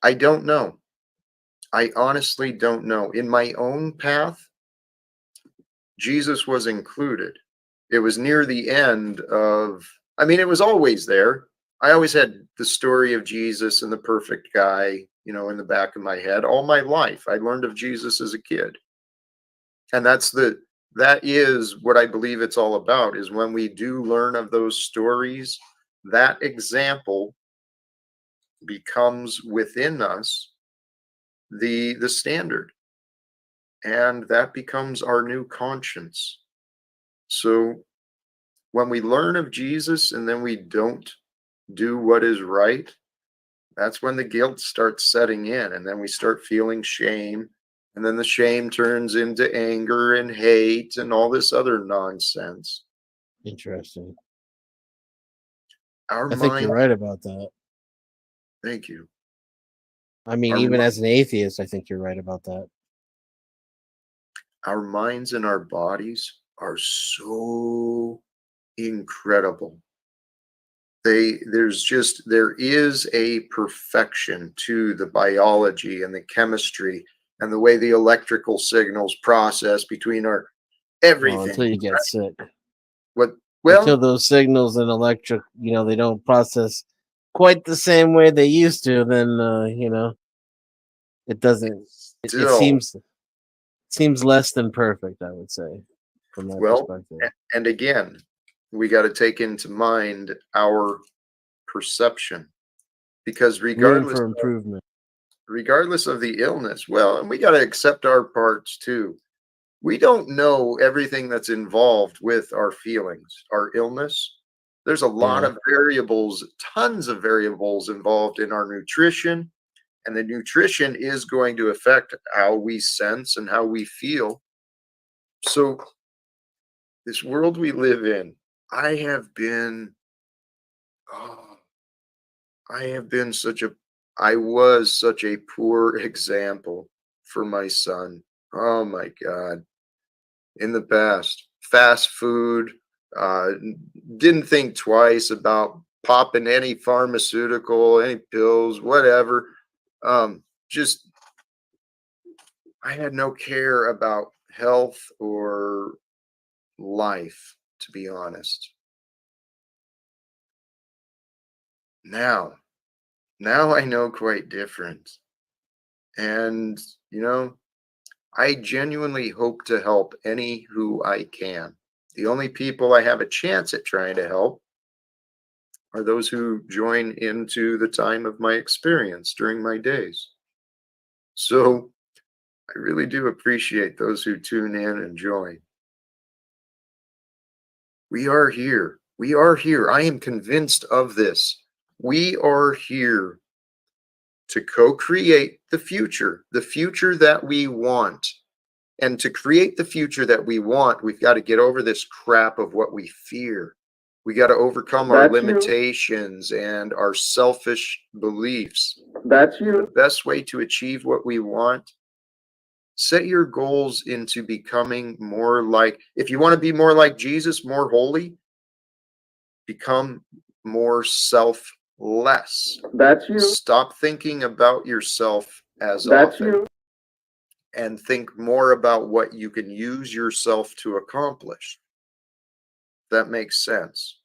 I don't know. I honestly don't know. In my own path, Jesus was included. It was near the end of, it was always there. I always had the story of Jesus and the perfect guy, in the back of my head all my life. I learned of Jesus as a kid. And that is what I believe it's all about, is when we do learn of those stories, that example becomes within us the standard, and that becomes our new conscience. So when we learn of Jesus and then we don't do what is right, that's when the guilt starts setting in, and then we start feeling shame, and then the shame turns into anger and hate and all this other nonsense. Interesting. I think you're right about that. Thank you. Even as an atheist, I think you're right about that. Our minds and our bodies are so incredible. There is a perfection to the biology and the chemistry and the way the electrical signals process between our everything. Well, until you get sick. Until those signals and electric, they don't process quite the same way they used to, then it doesn't. It seems less than perfect, I would say, from that perspective. And again, we got to take into mind our perception, because room for improvement. Regardless of the illness, and we got to accept our parts too. We don't know everything that's involved with our feelings, our illness. There's a lot of variables, tons of variables involved in our nutrition And the nutrition is going to affect how we sense and how we feel. So this world we live in, I was such a poor example for my son. Oh my God. In the past, fast food, didn't think twice about popping any pharmaceutical, any pills, whatever. Just, I had no care about health or life, to be honest. Now I know quite different. And, you know, I genuinely hope to help any who I can. The only people I have a chance at trying to help are those who join into the time of my experience during my days. So I really do appreciate those who tune in and join. We are here. We are here. I am convinced of this. We are here to co-create the future that we want. And to create the future that we want, we've got to get over this crap of what we fear. We got to overcome our limitations and our selfish beliefs. That's you. The best way to achieve what we want, set your goals into becoming more like, if you want to be more like Jesus, more holy, become more selfless. That's you. Stop thinking about yourself as That's often. you. And think more about what you can use yourself to accomplish. That makes sense.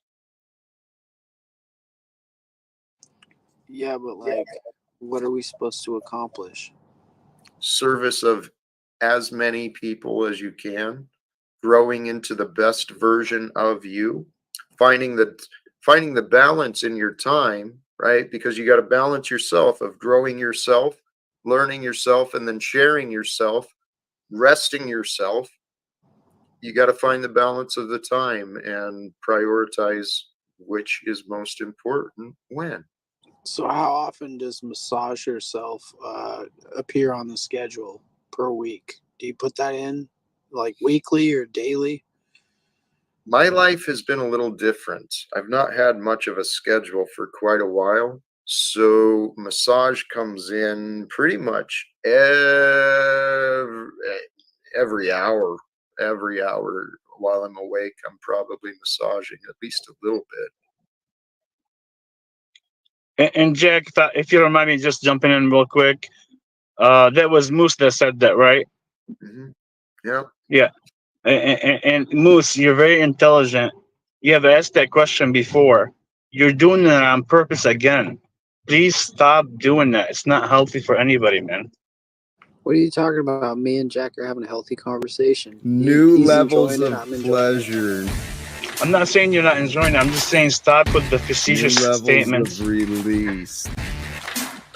Yeah, but like, what are we supposed to accomplish? Service of as many people as you can, growing into the best version of you, finding the balance in your time, right? Because you got to balance yourself of growing yourself, learning yourself, and then sharing yourself, resting yourself. You got to find the balance of the time and prioritize which is most important when. So how often does massage yourself appear on the schedule per week? Do you put that in like weekly or daily? My life has been a little different. I've not had much of a schedule for quite a while. So massage comes in pretty much every hour. Every hour while I'm awake, I'm probably massaging at least a little bit. And Jack, if you don't mind me just jumping in real quick, that was Moose that said that, right? Mm-hmm. Yeah. Yeah. And Moose, you're very intelligent. You have asked that question before. You're doing it on purpose again. Please stop doing that. It's not healthy for anybody, man. What are you talking about? Me and Jack are having a healthy conversation. New He's levels enjoying of it, I'm enjoying it. pleasure. I'm not saying you're not enjoying it. I'm just saying stop with the New facetious levels statements. of release.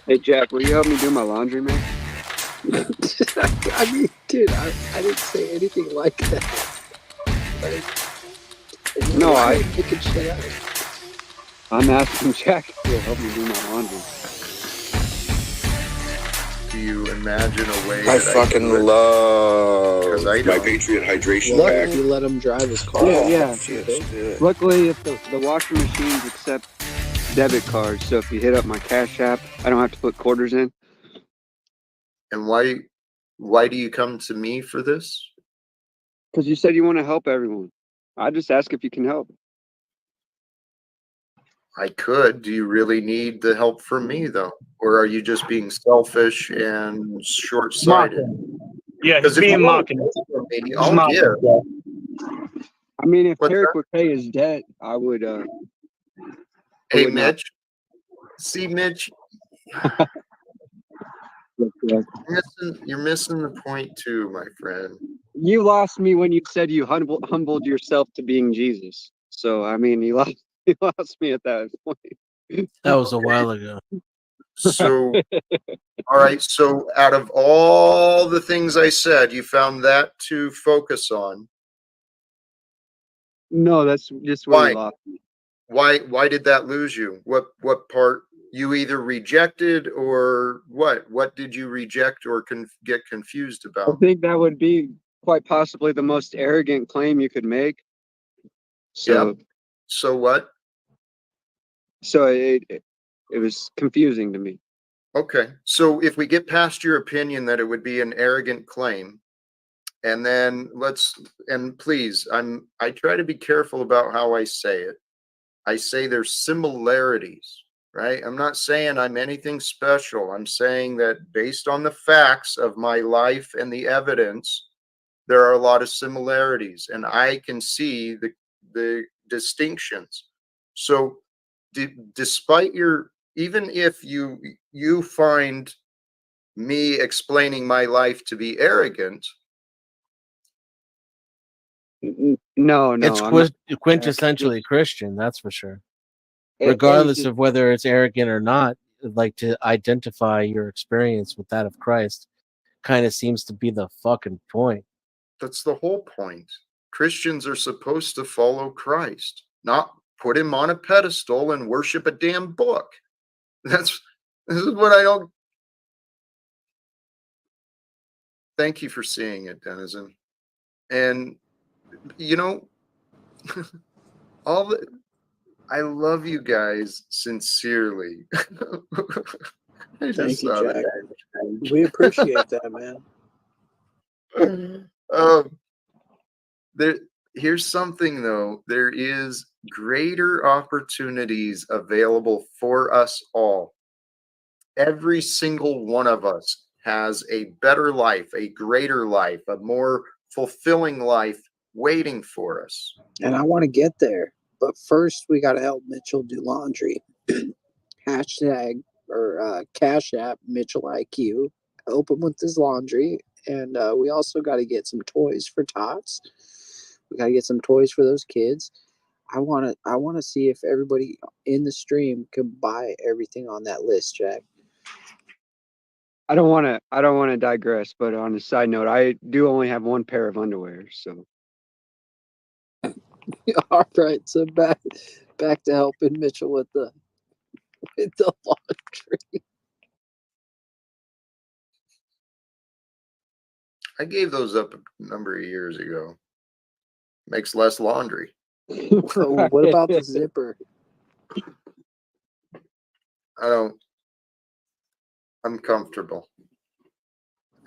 Hey Jack, will you help me do my laundry, man? I mean, dude, I didn't say anything like that. Like, No, why are you picking shit up? I'm asking Jack if he'll help me do my laundry. Do you imagine a way I that fucking I love I my don't. Patriot hydration Look, pack. if you let him drive his car. Yeah. Shit. Luckily, if the washing machines accept debit cards, so if you hit up my Cash App, I don't have to put quarters in. And why do you come to me for this? Because you said you want to help everyone. I just ask if you can help. I could. Do you really need the help from me though? Or are you just being selfish and short-sighted? Yeah, he's being mocking. I'll give. I mean, if What's Tarek that? would pay his debt, I would. Hey, would not. Mitch. See, Mitch, you're missing the point too, my friend. You lost me when you said you humbled yourself to being Jesus. So I mean, you lost me at that point. That was a while ago. So, all right. So, out of all the things I said, you found that to focus on. No, that's just where you Why? lost me. Why did that lose you? What part you either rejected or what? What did you reject or get confused I about? think that would be quite possibly the most arrogant claim you could make. So, Yep. So what? so it was confusing to me. Okay. So if we get past your opinion that it would be an arrogant claim, and then and please, I try to be careful about how I say it. I say there's similarities, right? I'm not saying I'm anything special. I'm saying that based on the facts of my life and the evidence, there are a lot of similarities, and I can see the distinctions. So despite even if you find me explaining my life to be arrogant, No, It's I'm not. quintessentially Christian, that's for sure. It- Regardless it- of whether it's arrogant or not, like to identify your experience with that of Christ kind of seems to be the fucking point. that's the whole point. Christians are supposed to follow Christ, not put him on a pedestal and worship a damn book. This is what I don't. Thank you for seeing it, Denizen. And you know, I love you guys sincerely. I just Thank you, saw Jack. that. We appreciate that, man. Here's something though. There is greater opportunities available for us all. Every single one of us has a better life, a greater life, a more fulfilling life waiting for us. And I want to get there. But first, we got to help Mitchell do laundry. Hashtag or Cash App Mitchell IQ. Help him with his laundry. And we also got to get some toys for Tots. We got to get some toys for those kids. I want to see if everybody in the stream could buy everything on that list, Jack. I don't want to digress, but on a side note, I do only have one pair of underwear, so. All right, so back to helping Mitchell with the laundry. I gave those up a number of years ago. Makes less laundry. What about the zipper? I'm comfortable.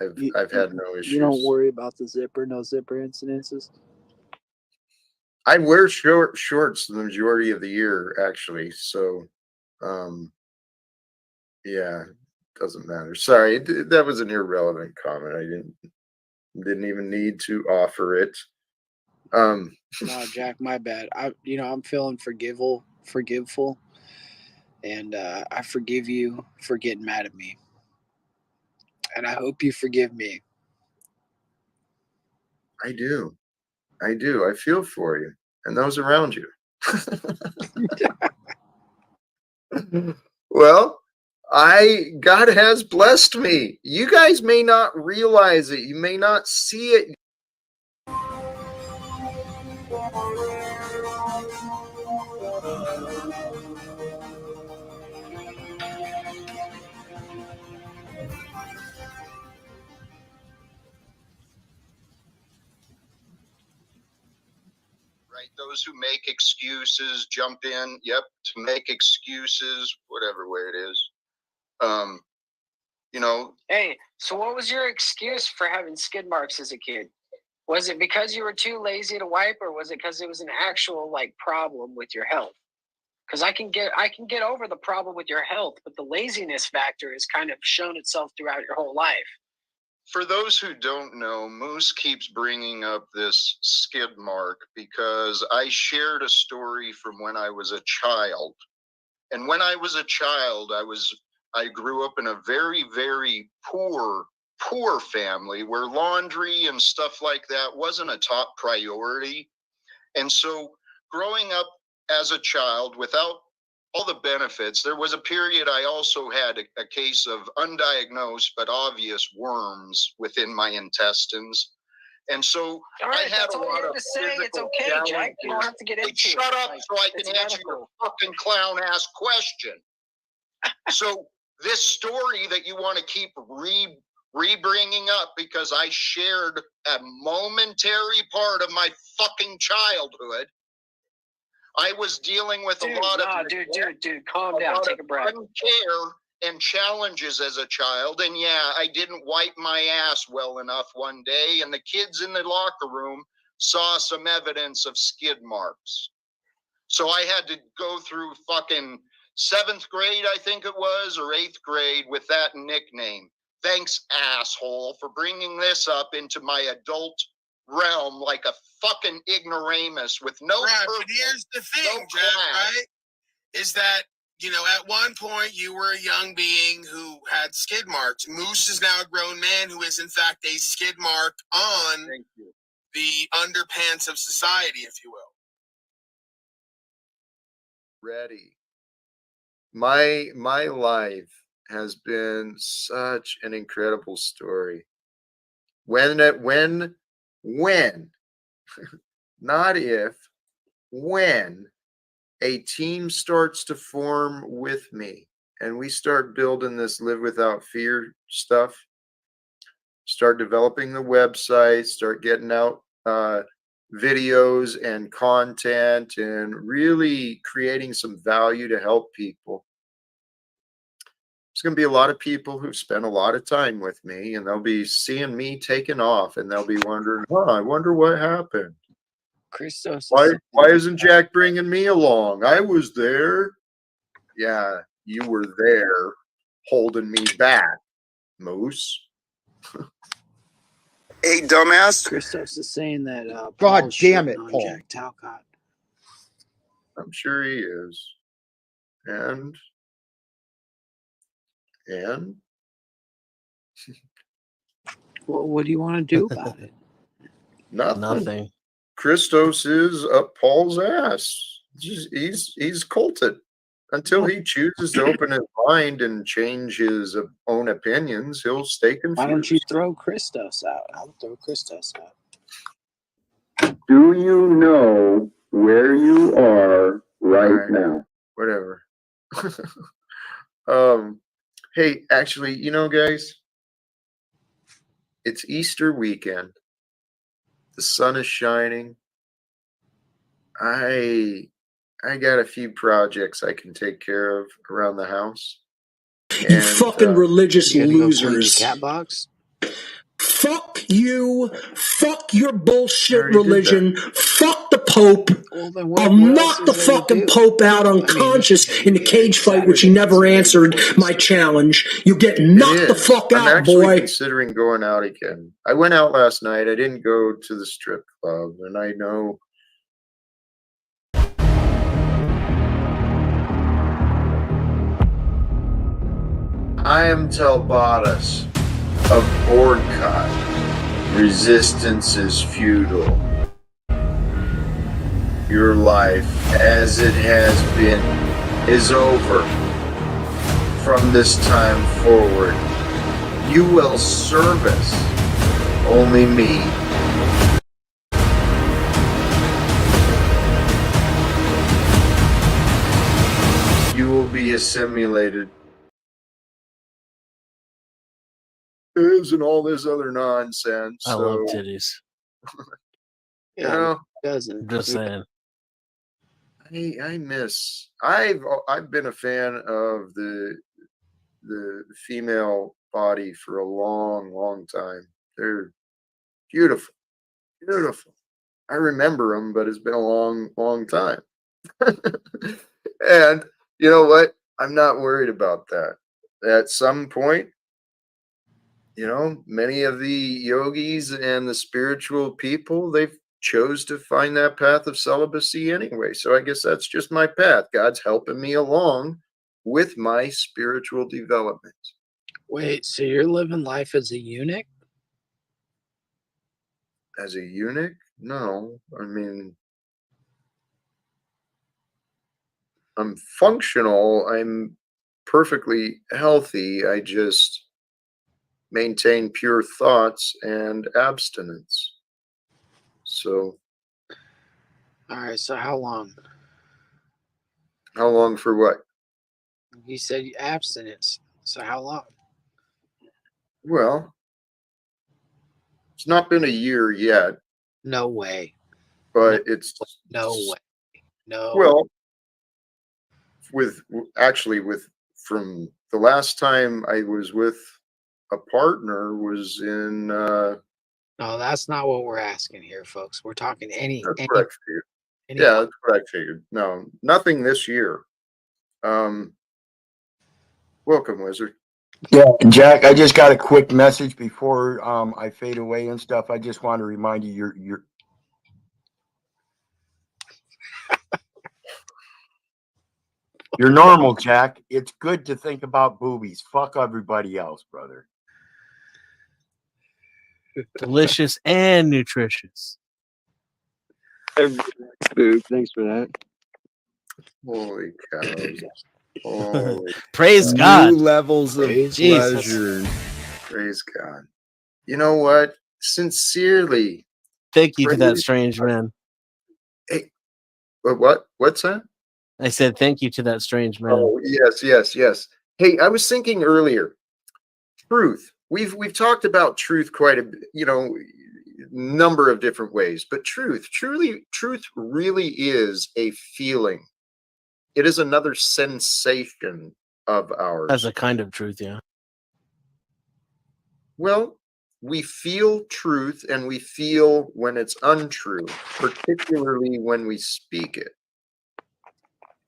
I've had no issues. You don't worry about the zipper, no zipper incidences? I wear shorts the majority of the year, actually. So, yeah, doesn't matter. Sorry, that was an irrelevant comment. I didn't even need to offer it. No, Jack, my bad. I'm feeling forgiveful, and I forgive you for getting mad at me, and I hope you forgive me. I do. I feel for you and those around you. Well, God has blessed me. You guys may not realize it. You may not see it. Right, those who make excuses jump in. Yep, to make excuses, whatever way it is. Hey, so what was your excuse for having skid marks as a kid? Was it because you were too lazy to wipe, or was it because it was an actual problem with your health? Because I can get over the problem with your health, but the laziness factor has kind of shown itself throughout your whole life. For those who don't know, Moose keeps bringing up this skid mark because I shared a story from when I was a child. And when I was a child, I grew up in a very, very poor family where laundry and stuff like that wasn't a top priority. And so growing up as a child without all the benefits, there was a period I also had a case of undiagnosed but obvious worms within my intestines. And so I had a lot of physical challenges. Jack. You don't have to get into Shut up so I can answer your fucking clown ass question. So this story that you want to keep re-bringing up because I shared a momentary part of my fucking childhood. I was dealing with a lot of dude, calm down, take a breath. Uncare and challenges as a child, and yeah, I didn't wipe my ass well enough one day, and the kids in the locker room saw some evidence of skid marks. So I had to go through fucking 7th grade, I think it was, or 8th grade with that nickname. Thanks, asshole, for bringing this up into my adult realm like a fucking ignoramus with no Right, purpose. but here's the thing, Jack, right? Is that, you know, at one point you were a young being who had skid marks. Moose is now a grown man who is, in fact, a skid mark on the underpants of society, if you will. Ready. My life has been such an incredible story. When, not if, when a team starts to form with me and we start building this Live Without Fear stuff, start developing the website, start getting out videos and content and really creating some value to help people. There's going to be a lot of people who've spent a lot of time with me, and they'll be seeing me taking off, and they'll be wondering, I wonder what happened. Christos. Why isn't Jack bringing me along? I was there. Yeah, you were there holding me back, Moose. Hey, dumbass. Christos is saying that God Paul's damn it, shitting on Paul. Jack Talcott. I'm sure he is. And Well, what do you want to do about it? nothing. Christos is up Paul's ass. He's culted until he chooses to open his mind and change his own opinions. He'll stay confused. Why don't you throw Christos out? I'll throw Christos out. Do you know where you are right now? Whatever. Hey, actually, you know, guys, it's Easter weekend. The sun is shining. I got a few projects I can take care of around the house. You fucking religious You gotta go losers. clean your cat box? Fuck you. Fuck your bullshit already did religion. Fuck the Pope. Well, then I'll what knock else the is there to fucking do? Pope out I mean, unconscious in the cage fight, which he Saturday never is the day answered before my Easter. challenge. You get It knocked the is. fuck I'm out, actually boy. considering going out again. I went out last night. I didn't go to the strip club, and I know I am Telbatus of Boardcott. Resistance is futile. Your life, as it has been, is over. From this time forward, you will service only me. You will be assimilated. And all this other nonsense. I love titties. You know, doesn't. Just saying. I've been a fan of the female body for a long time. They're beautiful. I remember them, but it's been a long time. And you know what? I'm not worried about that. At some point, you know, many of the yogis and the spiritual people, they've chose to find that path of celibacy anyway. So I guess that's just my path. God's helping me along with my spiritual development. Wait, so you're living life as a eunuch? As a eunuch? No. I mean, I'm functional. I'm perfectly healthy. I just maintain pure thoughts and abstinence. So, All right, so how long? how long for what? You said abstinence. So how long? Well, it's not been a year yet, No way. but it's No way. No. well with from the last time I was with a partner was in No, that's not what we're asking here, folks. We're talking any what I figured. any Yeah, that's what I figured. No, nothing this year. Welcome, Wizard. Yeah, Jack, I just got a quick message before I fade away and stuff. I just want to remind you you're normal, Jack. It's good to think about boobies. Fuck everybody else, brother. Delicious and nutritious. Boob, thanks for that. Holy cows. Holy Praise cows. God. New levels of Jesus. pleasure. Praise God. You know what? Sincerely. Thank you to that strange man. Hey, what's that? I said thank you to that strange man. Oh, yes. Hey, I was thinking earlier, truth. We've talked about truth quite a bit, number of different ways, but truth really is a feeling. It is another sensation of ours. That's a kind of truth, yeah. Well, we feel truth and we feel when it's untrue, particularly when we speak it.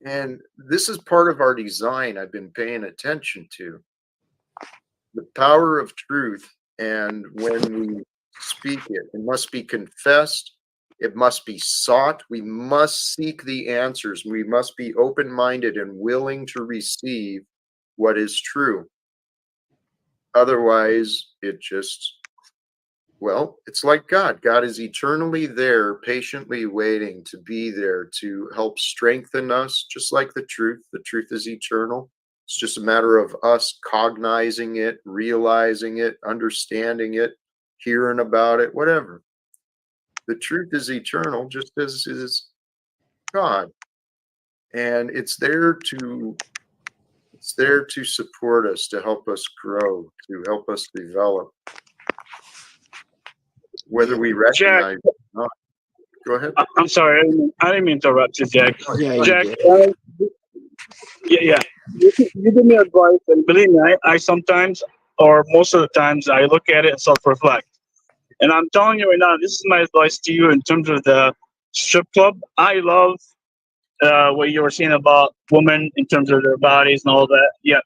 And this is part of our design I've been paying attention to. The power of truth, and when we speak it, it must be confessed, it must be sought, we must seek the answers, we must be open-minded and willing to receive what is true. Otherwise, it's like God. God is eternally there, patiently waiting to be there to help strengthen us, just like the truth. The truth is eternal. It's just a matter of us cognizing it, realizing it, understanding it, hearing about it, whatever. The truth is eternal, just as is God. And it's there to support us, to help us grow, to help us develop. Whether we recognize it or not. Go ahead. I'm sorry, I didn't mean to interrupt you, Jack. Yeah, you Jack, did. yeah. You give me advice, and believe me, I sometimes, or most of the times, I look at it and self-reflect. And I'm telling you right now, this is my advice to you in terms of the strip club. I love what you were saying about women in terms of their bodies and all that. Yeah,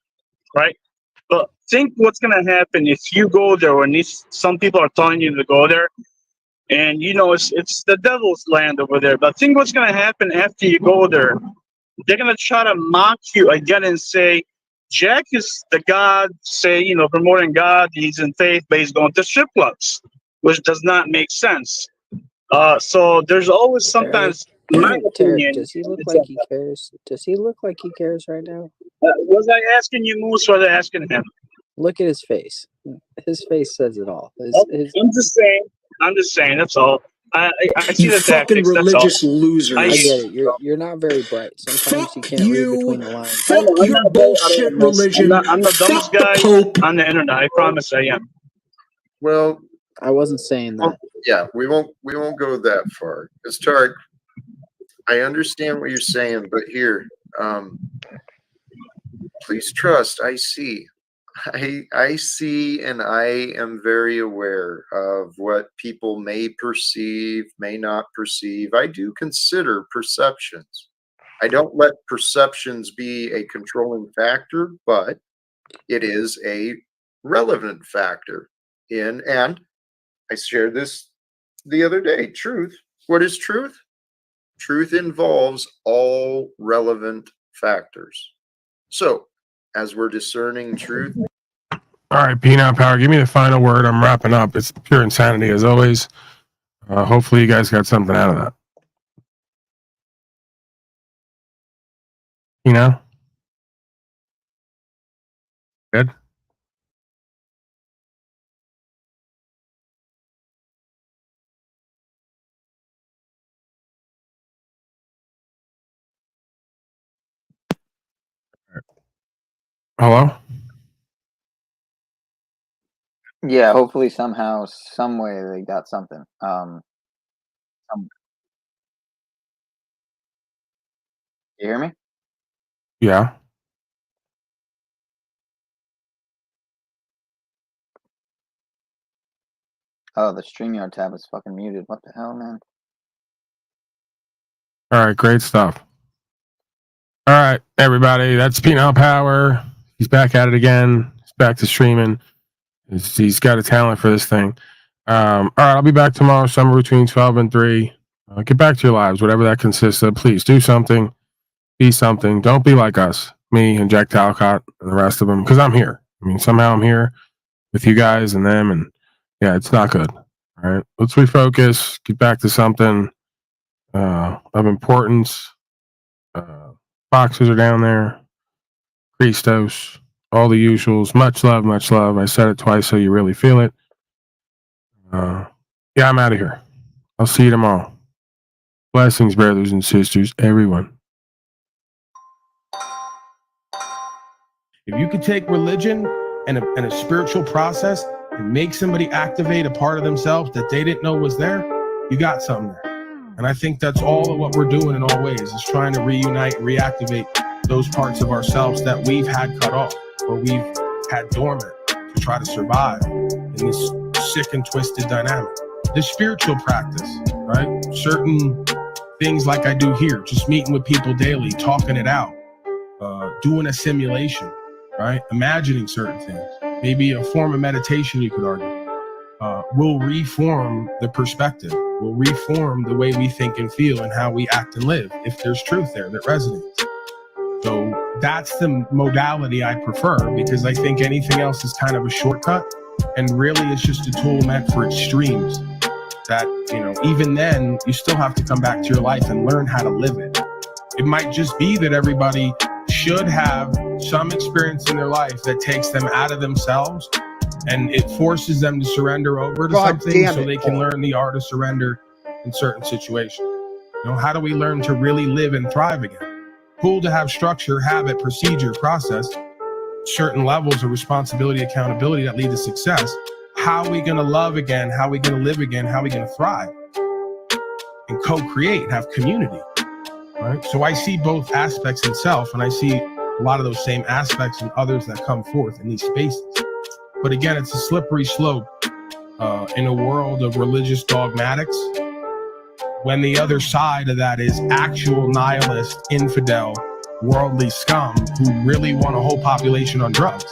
right. But think what's gonna happen if you go there, when some people are telling you to go there, and it's the devil's land over there. But think what's gonna happen after you go there. They're gonna try to mock you again and say, Jack is the God, promoting God, he's in faith, but he's going to strip clubs, which does not make sense. So there's always sometimes, in my opinion, Does he look like he cares? Does he look like he cares right now? Was I asking you, Moose, or was I asking him? Look at his face. His face says it all. I'm just saying. That's all. I see You the fucking tactics. religious That's all. losers. I get it. You're not very bright. Sometimes you can't read between the lines. Fuck I'm your not bullshit religion. I'm the dumbest Fuck guy the Pope. on the internet. I promise I am. Well, I wasn't saying that. Yeah, we won't go that far. Because Tarek, I understand what you're saying, but here, please trust. I see, and I am very aware of what people may perceive, may not perceive. I do consider perceptions. I don't let perceptions be a controlling factor, but it is a relevant factor and I shared this the other day. Truth. What is truth? Truth involves all relevant factors. So, as we're discerning truth. All right, Peanut Power, give me the final word. I'm wrapping up. It's pure insanity as always. Hopefully you guys got something out of that. Good? Hello? Yeah, hopefully somehow, some way they got something. You hear me? Yeah. Oh, the StreamYard tab is fucking muted. What the hell, man? All right, great stuff. All right, everybody, that's Penal Power. He's back at it again. He's back to streaming. He's got a talent for this thing. All right, I'll be back tomorrow, somewhere between 12 and 3. Get back to your lives, whatever that consists of. Please do something. Be something. Don't be like us, me and Jack Talcott and the rest of them, because I'm here. I mean, somehow I'm here with you guys and them, and yeah, it's not good. All right, let's refocus. Get back to something of importance. Boxes are down there. Christos, all the usuals. Much love, much love. I said it twice so you really feel it. Yeah, I'm out of here. I'll see you tomorrow. Blessings, brothers and sisters, everyone. If you could take religion and a spiritual process and make somebody activate a part of themselves that they didn't know was there, you got something there. And I think that's all of what we're doing in all ways, is trying to reunite, reactivate those parts of ourselves that we've had cut off or we've had dormant to try to survive in this sick and twisted dynamic. The spiritual practice, right? Certain things like I do here, just meeting with people daily, talking it out, doing a simulation, right? Imagining certain things. Maybe a form of meditation, you could argue. Will reform the perspective, will reform the way we think and feel and how we act and live, if there's truth there that resonates. So that's the modality I prefer, because I think anything else is kind of a shortcut, and really it's just a tool meant for extremes that, you know, even then you still have to come back to your life and learn how to live it. It might just be that everybody should have some experience in their life that takes them out of themselves and it forces them to surrender over to something so they can learn the art of surrender in certain situations. You know, how do we learn to really live and thrive again? Cool to have structure, habit, procedure, process, certain levels of responsibility, accountability that lead to success. How are we going to love again? How are we going to live again? How are we going to thrive and co-create, have community, right? So I see both aspects in self, and I see a lot of those same aspects in others that come forth in these spaces. But again, it's a slippery slope in a world of religious dogmatics, when the other side of that is actual nihilist, infidel, worldly scum who really want a whole population on drugs,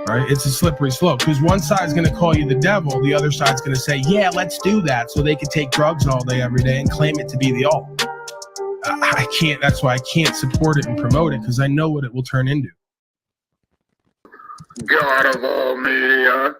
right? It's a slippery slope, because one side's going to call you the devil, the other side's going to say, yeah, let's do that, so they can take drugs all day, every day, and claim it to be the all. I can't, that's why I can't support it and promote it, because I know what it will turn into. God of all media.